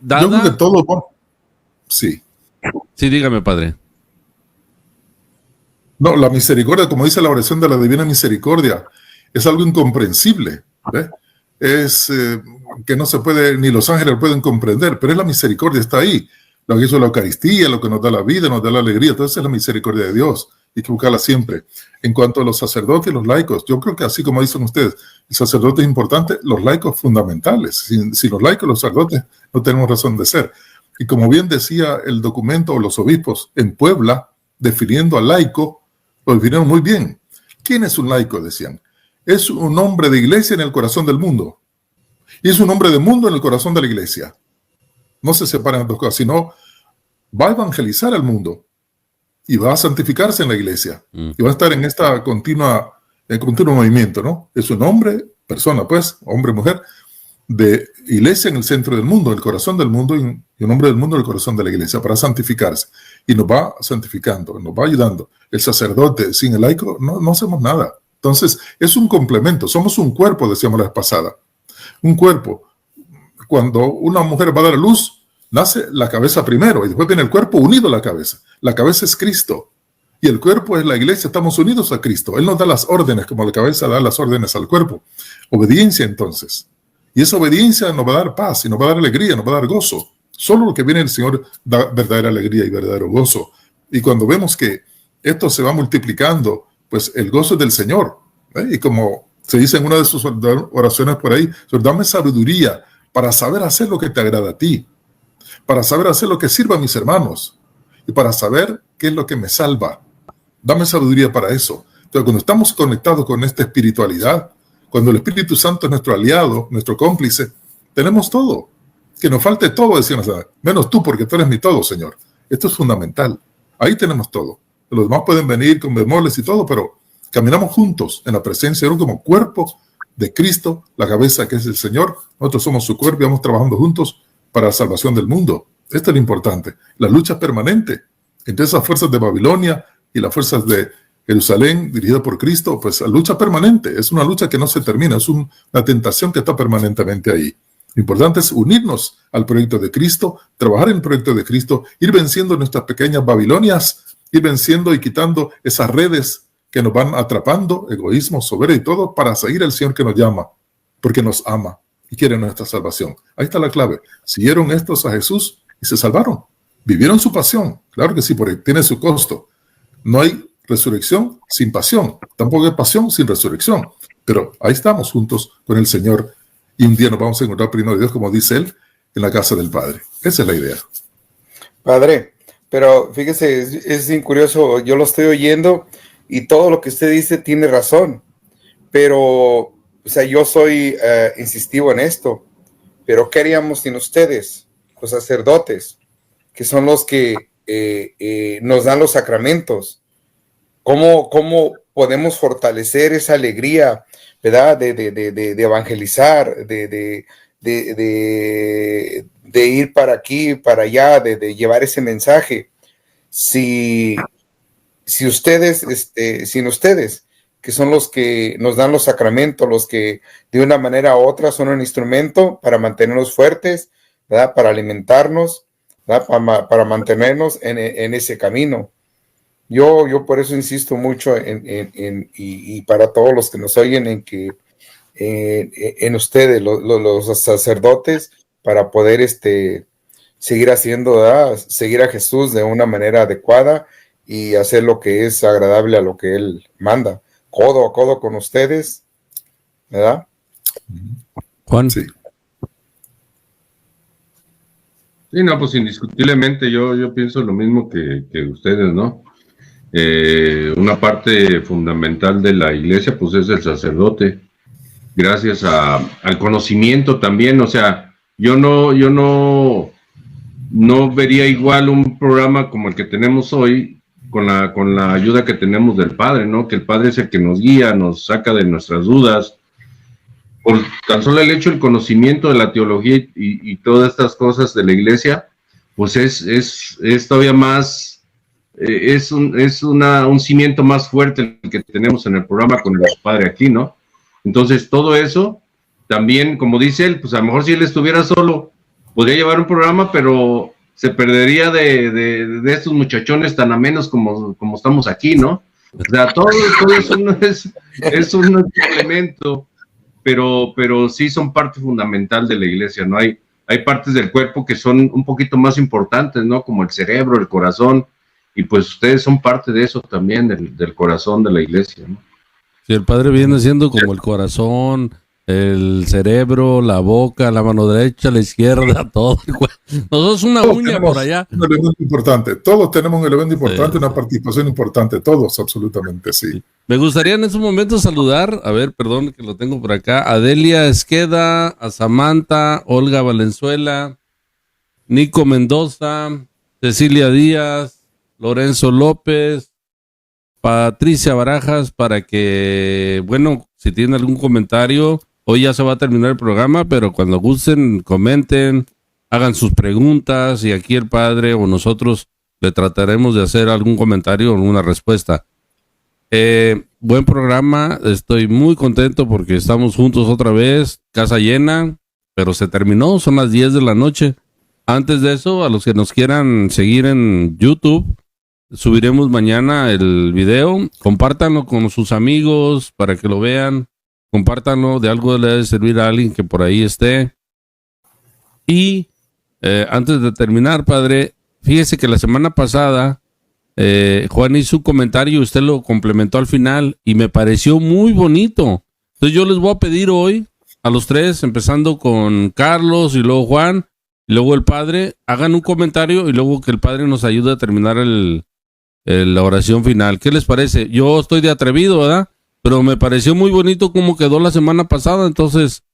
dada... Yo creo que todo, bueno, sí. Sí, dígame, Padre. No, la misericordia, como dice la oración de la Divina Misericordia, es algo incomprensible, ¿ves? Es que no se puede, ni los ángeles lo pueden comprender, pero es la misericordia, está ahí. Lo que hizo la Eucaristía, lo que nos da la vida, nos da la alegría, entonces es la misericordia de Dios. Hay que buscarla siempre. En cuanto a los sacerdotes y los laicos, yo creo que así como dicen ustedes, el sacerdote es importante, los laicos fundamentales. Si los laicos, los sacerdotes, no tenemos razón de ser. Y como bien decía el documento o los obispos en Puebla, definiendo al laico, lo definieron muy bien. ¿Quién es un laico? Decían. Es un hombre de iglesia en el corazón del mundo. Y es un hombre de mundo en el corazón de la iglesia. No se separan las dos cosas, sino va a evangelizar al mundo y va a santificarse en la iglesia. Y va a estar en esta continuo movimiento, ¿no? Es un hombre, persona pues, hombre, mujer, de iglesia en el centro del mundo, en el corazón del mundo, y un hombre del mundo en el corazón de la iglesia, para santificarse. Y nos va santificando, nos va ayudando. El sacerdote sin el laico no hacemos nada. Entonces, es un complemento. Somos un cuerpo, decíamos la vez pasada. Un cuerpo. Cuando una mujer va a dar a luz, nace la cabeza primero y después viene el cuerpo unido a la cabeza. La cabeza es Cristo y el cuerpo es la iglesia. Estamos unidos a Cristo. Él nos da las órdenes, como la cabeza da las órdenes al cuerpo. Obediencia, entonces. Y esa obediencia nos va a dar paz y nos va a dar alegría, nos va a dar gozo. Solo lo que viene del Señor da verdadera alegría y verdadero gozo. Y cuando vemos que esto se va multiplicando, pues el gozo es del Señor. Y como se dice en una de sus oraciones por ahí, dame sabiduría para saber hacer lo que te agrada a ti, para saber hacer lo que sirva a mis hermanos y para saber qué es lo que me salva. Dame sabiduría para eso. Entonces, cuando estamos conectados con esta espiritualidad, cuando el Espíritu Santo es nuestro aliado, nuestro cómplice, tenemos todo. Que nos falte todo, decíamos, menos tú, porque tú eres mi todo, Señor. Esto es fundamental. Ahí tenemos todo. Los demás pueden venir con bemoles y todo, pero caminamos juntos en la presencia de Dios como cuerpo de Cristo, la cabeza que es el Señor. Nosotros somos su cuerpo y vamos trabajando juntos para la salvación del mundo. Esto es lo importante. La lucha es permanente entre esas fuerzas de Babilonia y las fuerzas de Jerusalén dirigida por Cristo. Pues la lucha permanente. Es una lucha que no se termina. Es una tentación que está permanentemente ahí. Lo importante es unirnos al proyecto de Cristo, trabajar en el proyecto de Cristo, ir venciendo nuestras pequeñas Babilonias, ir venciendo y quitando esas redes que nos van atrapando, egoísmo, soberbia y todo, para seguir al Señor que nos llama, porque nos ama y quiere nuestra salvación. Ahí está la clave. Siguieron estos a Jesús y se salvaron. Vivieron su pasión. Claro que sí, porque tiene su costo. No hay resurrección sin pasión. Tampoco hay pasión sin resurrección. Pero ahí estamos juntos con el Señor. Y un día nos vamos a encontrar primero de Dios, como dice Él, en la casa del Padre. Esa es la idea. Padre, pero fíjese, es bien curioso. Yo lo estoy oyendo y todo lo que usted dice tiene razón. Pero, o sea, yo soy insistivo en esto. pero ¿qué haríamos sin ustedes, los sacerdotes, que son los que nos dan los sacramentos? ¿Cómo podemos fortalecer esa alegría, ¿verdad? De evangelizar, de ir para aquí, para allá, de llevar ese mensaje? Si ustedes, sin ustedes, que son los que nos dan los sacramentos, los que de una manera u otra son un instrumento para mantenernos fuertes, ¿verdad? Para alimentarnos, ¿verdad? Para mantenernos en ese camino. Yo por eso insisto mucho y para todos los que nos oyen en que en ustedes, los sacerdotes, para poder seguir haciendo, ¿verdad? Seguir a Jesús de una manera adecuada y hacer lo que es agradable a lo que Él manda, codo a codo con ustedes, ¿verdad? Juan. Sí. Sí, no, pues indiscutiblemente yo pienso lo mismo que ustedes, ¿no? Una parte fundamental de la iglesia, pues es el sacerdote, gracias al conocimiento también. O sea, yo no vería igual un programa como el que tenemos hoy con la ayuda que tenemos del Padre, ¿no? Que el Padre es el que nos guía, nos saca de nuestras dudas. Por tan solo el hecho del conocimiento de la teología y todas estas cosas de la iglesia, pues es todavía más, es un cimiento más fuerte el que tenemos en el programa con el Padre aquí, ¿no? Entonces todo eso, también, como dice él, pues a lo mejor si él estuviera solo, podría llevar un programa, pero se perdería de estos muchachones tan amenos como estamos aquí, ¿no? O sea, todo eso no es un elemento, pero sí son parte fundamental de la iglesia, ¿no? Hay partes del cuerpo que son un poquito más importantes, ¿no? Como el cerebro, el corazón, y pues ustedes son parte de eso también, del corazón de la iglesia, ¿no? Si el Padre viene siendo como el corazón, el cerebro, la boca, la mano derecha, la izquierda, todo. Nosotros una Todos uña tenemos por allá. un elemento importante. Todos tenemos un elemento importante, Sí, una sí. participación importante. Todos, absolutamente, sí. Sí. Me gustaría en estos momentos saludar, a ver, perdón que lo tengo por acá, a Delia Esqueda, a Samantha, Olga Valenzuela, Nico Mendoza, Cecilia Díaz, Lorenzo López, Patricia Barajas, para que, bueno, si tienen algún comentario, hoy ya se va a terminar el programa, pero cuando gusten, comenten, hagan sus preguntas y aquí el Padre o nosotros le trataremos de hacer algún comentario o alguna respuesta. Buen programa, estoy muy contento porque estamos juntos otra vez, casa llena, pero se terminó, son las 10 de la noche. Antes de eso, a los que nos quieran seguir en YouTube, subiremos mañana el video, compártanlo con sus amigos para que lo vean, compártanlo, de algo le debe servir a alguien que por ahí esté. Y antes de terminar, Padre, fíjese que la semana pasada Juan hizo un comentario y usted lo complementó al final y me pareció muy bonito. Entonces yo les voy a pedir hoy a los tres, empezando con Carlos y luego Juan y luego el Padre, hagan un comentario y luego que el Padre nos ayude a terminar la oración final. ¿Qué les parece? Yo estoy de atrevido, ¿verdad? Pero me pareció muy bonito cómo quedó la semana pasada. Entonces,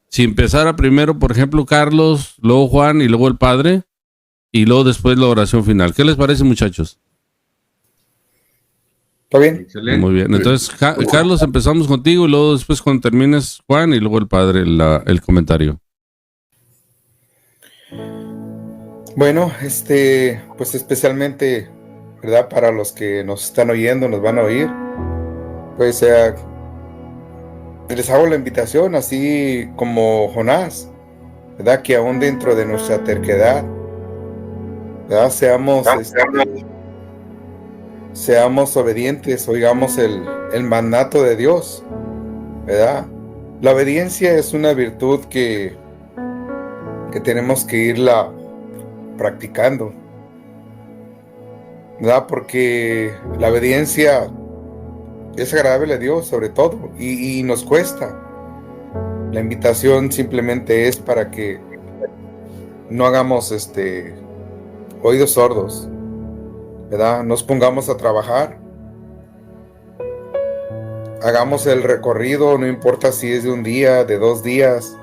si empezara primero, por ejemplo, Carlos, luego Juan y luego el Padre, y luego después la oración final. ¿Qué les parece, muchachos? ¿Está bien? Excelente. Muy bien. Entonces, Carlos, empezamos contigo y luego después cuando termines, Juan, y luego el Padre, el comentario. Bueno, pues especialmente, ¿verdad? Para los que nos están oyendo, nos van a oír, pues les hago la invitación, así como Jonás, ¿verdad? Que aún dentro de nuestra terquedad, ¿verdad? Seamos obedientes, oigamos el mandato de Dios, ¿verdad? La obediencia es una virtud que tenemos que irla practicando, ¿verdad? Porque la obediencia es agradable a Dios sobre todo y nos cuesta. La invitación simplemente es para que no hagamos oídos sordos, ¿verdad? Nos pongamos a trabajar, hagamos el recorrido, no importa si es de un día, de 2 días,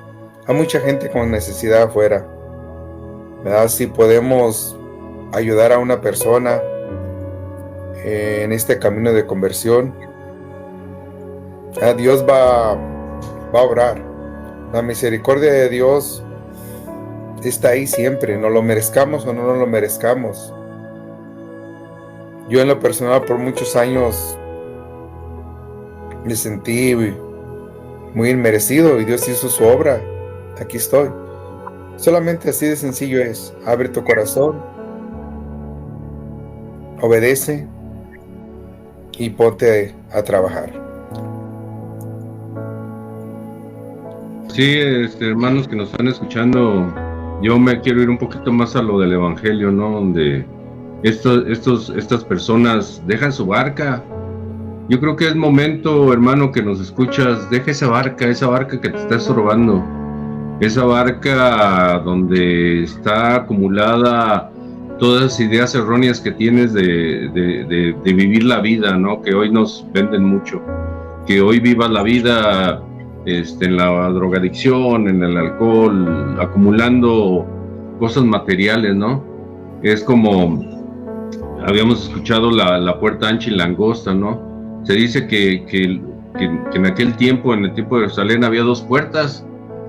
Hay mucha gente con necesidad afuera, ¿verdad? Si podemos ayudar a una persona en este camino de conversión, Dios va a obrar. La misericordia de Dios está ahí siempre, no lo merezcamos o no nos lo merezcamos. Yo en lo personal por muchos años me sentí muy inmerecido y Dios hizo su obra. Aquí estoy. Solamente así de sencillo es. Abre tu corazón, obedece y ponte a trabajar. Sí, hermanos que nos están escuchando, yo me quiero ir un poquito más a lo del Evangelio, ¿no? Donde estas personas dejan su barca. Yo creo que es momento, hermano, que nos escuchas, deja esa barca que te está estorbando, esa barca donde está acumulada todas las ideas erróneas que tienes de vivir la vida, ¿no? Que hoy nos venden mucho, que hoy vivas la vida en la drogadicción, en el alcohol, acumulando cosas materiales, ¿no? Es como habíamos escuchado la puerta ancha y la angosta, ¿no? Se dice que en aquel tiempo, en el tiempo de Jerusalén, había dos puertas.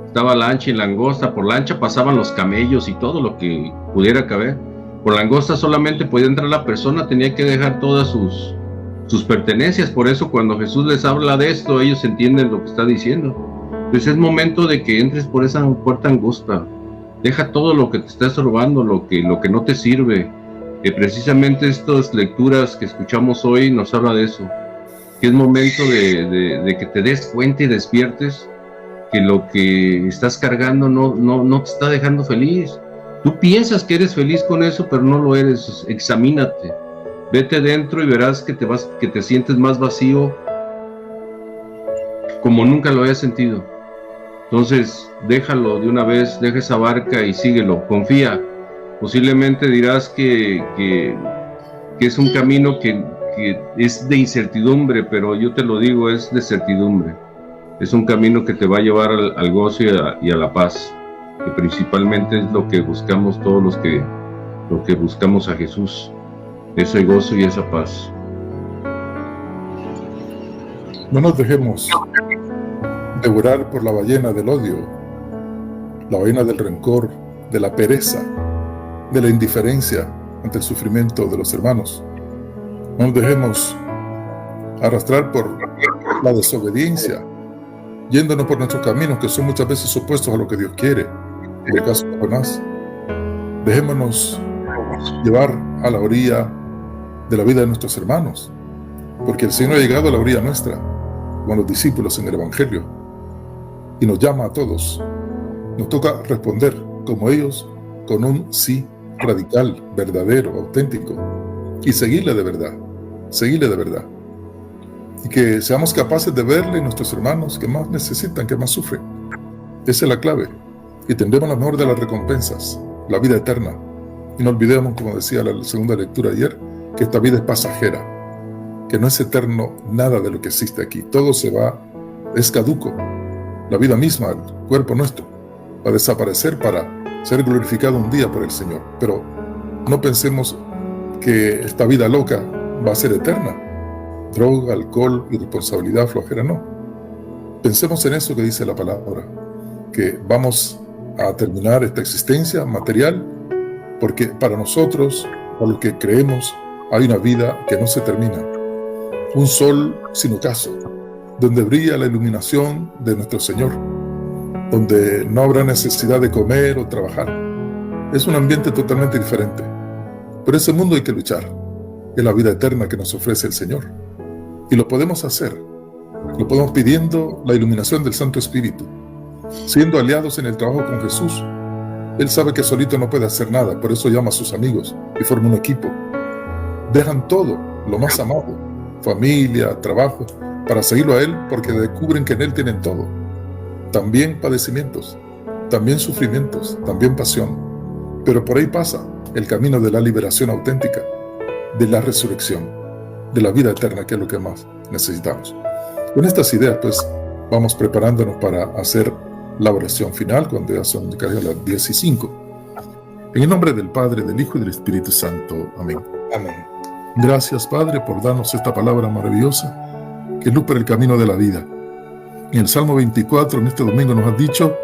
Estaba la ancha y la angosta. Por la ancha pasaban los camellos y todo lo que pudiera caber. Por la angosta solamente podía entrar la persona, tenía que dejar todas sus pertenencias. Por eso cuando Jesús les habla de esto, ellos entienden lo que está diciendo. Pues es momento de que entres por esa puerta angosta. Deja todo lo que te está estorbando, lo que no te sirve. Precisamente estas lecturas que escuchamos hoy nos habla de eso. Que es momento de que te des cuenta y despiertes que lo que estás cargando no te está dejando feliz. Tú piensas que eres feliz con eso, pero no lo eres. Examínate, vete dentro y verás que te sientes más vacío como nunca lo hayas sentido. Entonces déjalo de una vez, deja esa barca y síguelo, confía. Posiblemente dirás que es un camino que es de incertidumbre, pero yo te lo digo, es de certidumbre. Es un camino que te va a llevar al gozo y a la paz, que principalmente es lo que buscamos todos los que buscamos a Jesús, ese gozo y esa paz. No nos dejemos devorar por la ballena del odio, la ballena del rencor, de la pereza, de la indiferencia ante el sufrimiento de los hermanos. No nos dejemos arrastrar por la desobediencia, yéndonos por nuestros caminos que son muchas veces opuestos a lo que Dios quiere. En el caso de Jonás, dejémonos llevar a la orilla de la vida de nuestros hermanos, porque el Señor ha llegado a la orilla nuestra, como los discípulos en el Evangelio, y nos llama a todos. Nos toca responder como ellos, con un sí radical, verdadero, auténtico, y seguirle de verdad, y que seamos capaces de verle a nuestros hermanos que más necesitan, que más sufren. Esa es la clave, y tendremos la mejor de las recompensas, la vida eterna. Y no olvidemos, como decía la segunda lectura ayer, que esta vida es pasajera, que no es eterno nada de lo que existe aquí, todo se va, es caduco. La vida misma, el cuerpo nuestro, va a desaparecer para ser glorificado un día por el Señor. Pero no pensemos que esta vida loca va a ser eterna. Droga, alcohol, irresponsabilidad, flojera, no. Pensemos en eso que dice la palabra, que vamos a terminar esta existencia material, porque para nosotros, para los que creemos, hay una vida que no se termina. Un sol sin ocaso, donde brilla la iluminación de nuestro Señor, donde no habrá necesidad de comer o trabajar. Es un ambiente totalmente diferente. Por ese mundo hay que luchar. Es la vida eterna que nos ofrece el Señor. Y lo podemos hacer. Lo podemos pidiendo la iluminación del Santo Espíritu, siendo aliados en el trabajo con Jesús. Él sabe que solito no puede hacer nada, por eso llama a sus amigos y forma un equipo. Dejan todo, lo más amado, familia, trabajo, para seguirlo a Él, porque descubren que en Él tienen todo. También padecimientos, también sufrimientos, también pasión. Pero por ahí pasa el camino de la liberación auténtica, de la resurrección, de la vida eterna, que es lo que más necesitamos. Con estas ideas, pues, vamos preparándonos para hacer la oración final, cuando ya son casi a las 10:05. En el nombre del Padre, del Hijo y del Espíritu Santo. Amén. Amén. Gracias, Padre, por darnos esta palabra maravillosa que es luz para el camino de la vida. En el Salmo 24, en este domingo, nos has dicho: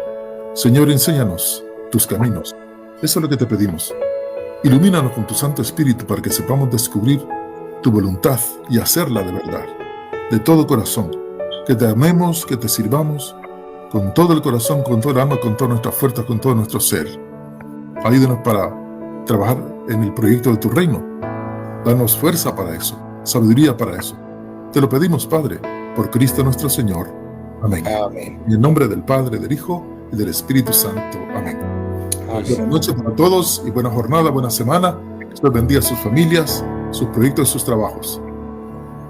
Señor, enséñanos tus caminos. Eso es lo que te pedimos. Ilumínanos con tu Santo Espíritu para que sepamos descubrir tu voluntad y hacerla de verdad, de todo corazón. Que te amemos, que te sirvamos con todo el corazón, con toda el alma, con todas nuestras fuerzas, con todo nuestro ser. Ayúdanos para trabajar en el proyecto de tu reino. Danos fuerza para eso, sabiduría para eso. Te lo pedimos, Padre, por Cristo nuestro Señor. Amén. Amén. En el nombre del Padre, del Hijo y del Espíritu Santo. Amén. Buenas noches para todos y buena jornada, buena semana. Dios bendiga a sus familias, sus proyectos y sus trabajos.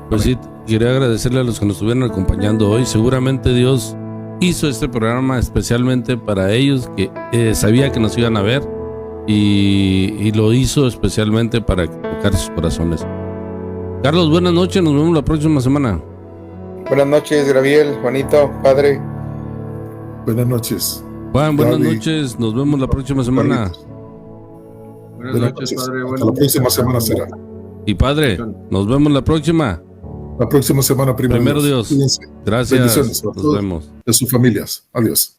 Pues sí, quería agradecerle a los que nos estuvieron acompañando hoy. Seguramente Dios hizo este programa especialmente para ellos, que sabía que nos iban a ver, y lo hizo especialmente para tocar sus corazones. Carlos, buenas noches, nos vemos la próxima semana. Buenas noches, Gabriel, Juanito, Padre. Buenas noches. Juan, buenas Gaby. noches, nos vemos la próxima semana. Buenas noches, Padre. Hasta la próxima semana será. Y Padre, nos vemos la próxima. La próxima semana, primero Dios. Cuídense. Gracias, Bendiciones a nos todos vemos. y a sus familias. Adiós.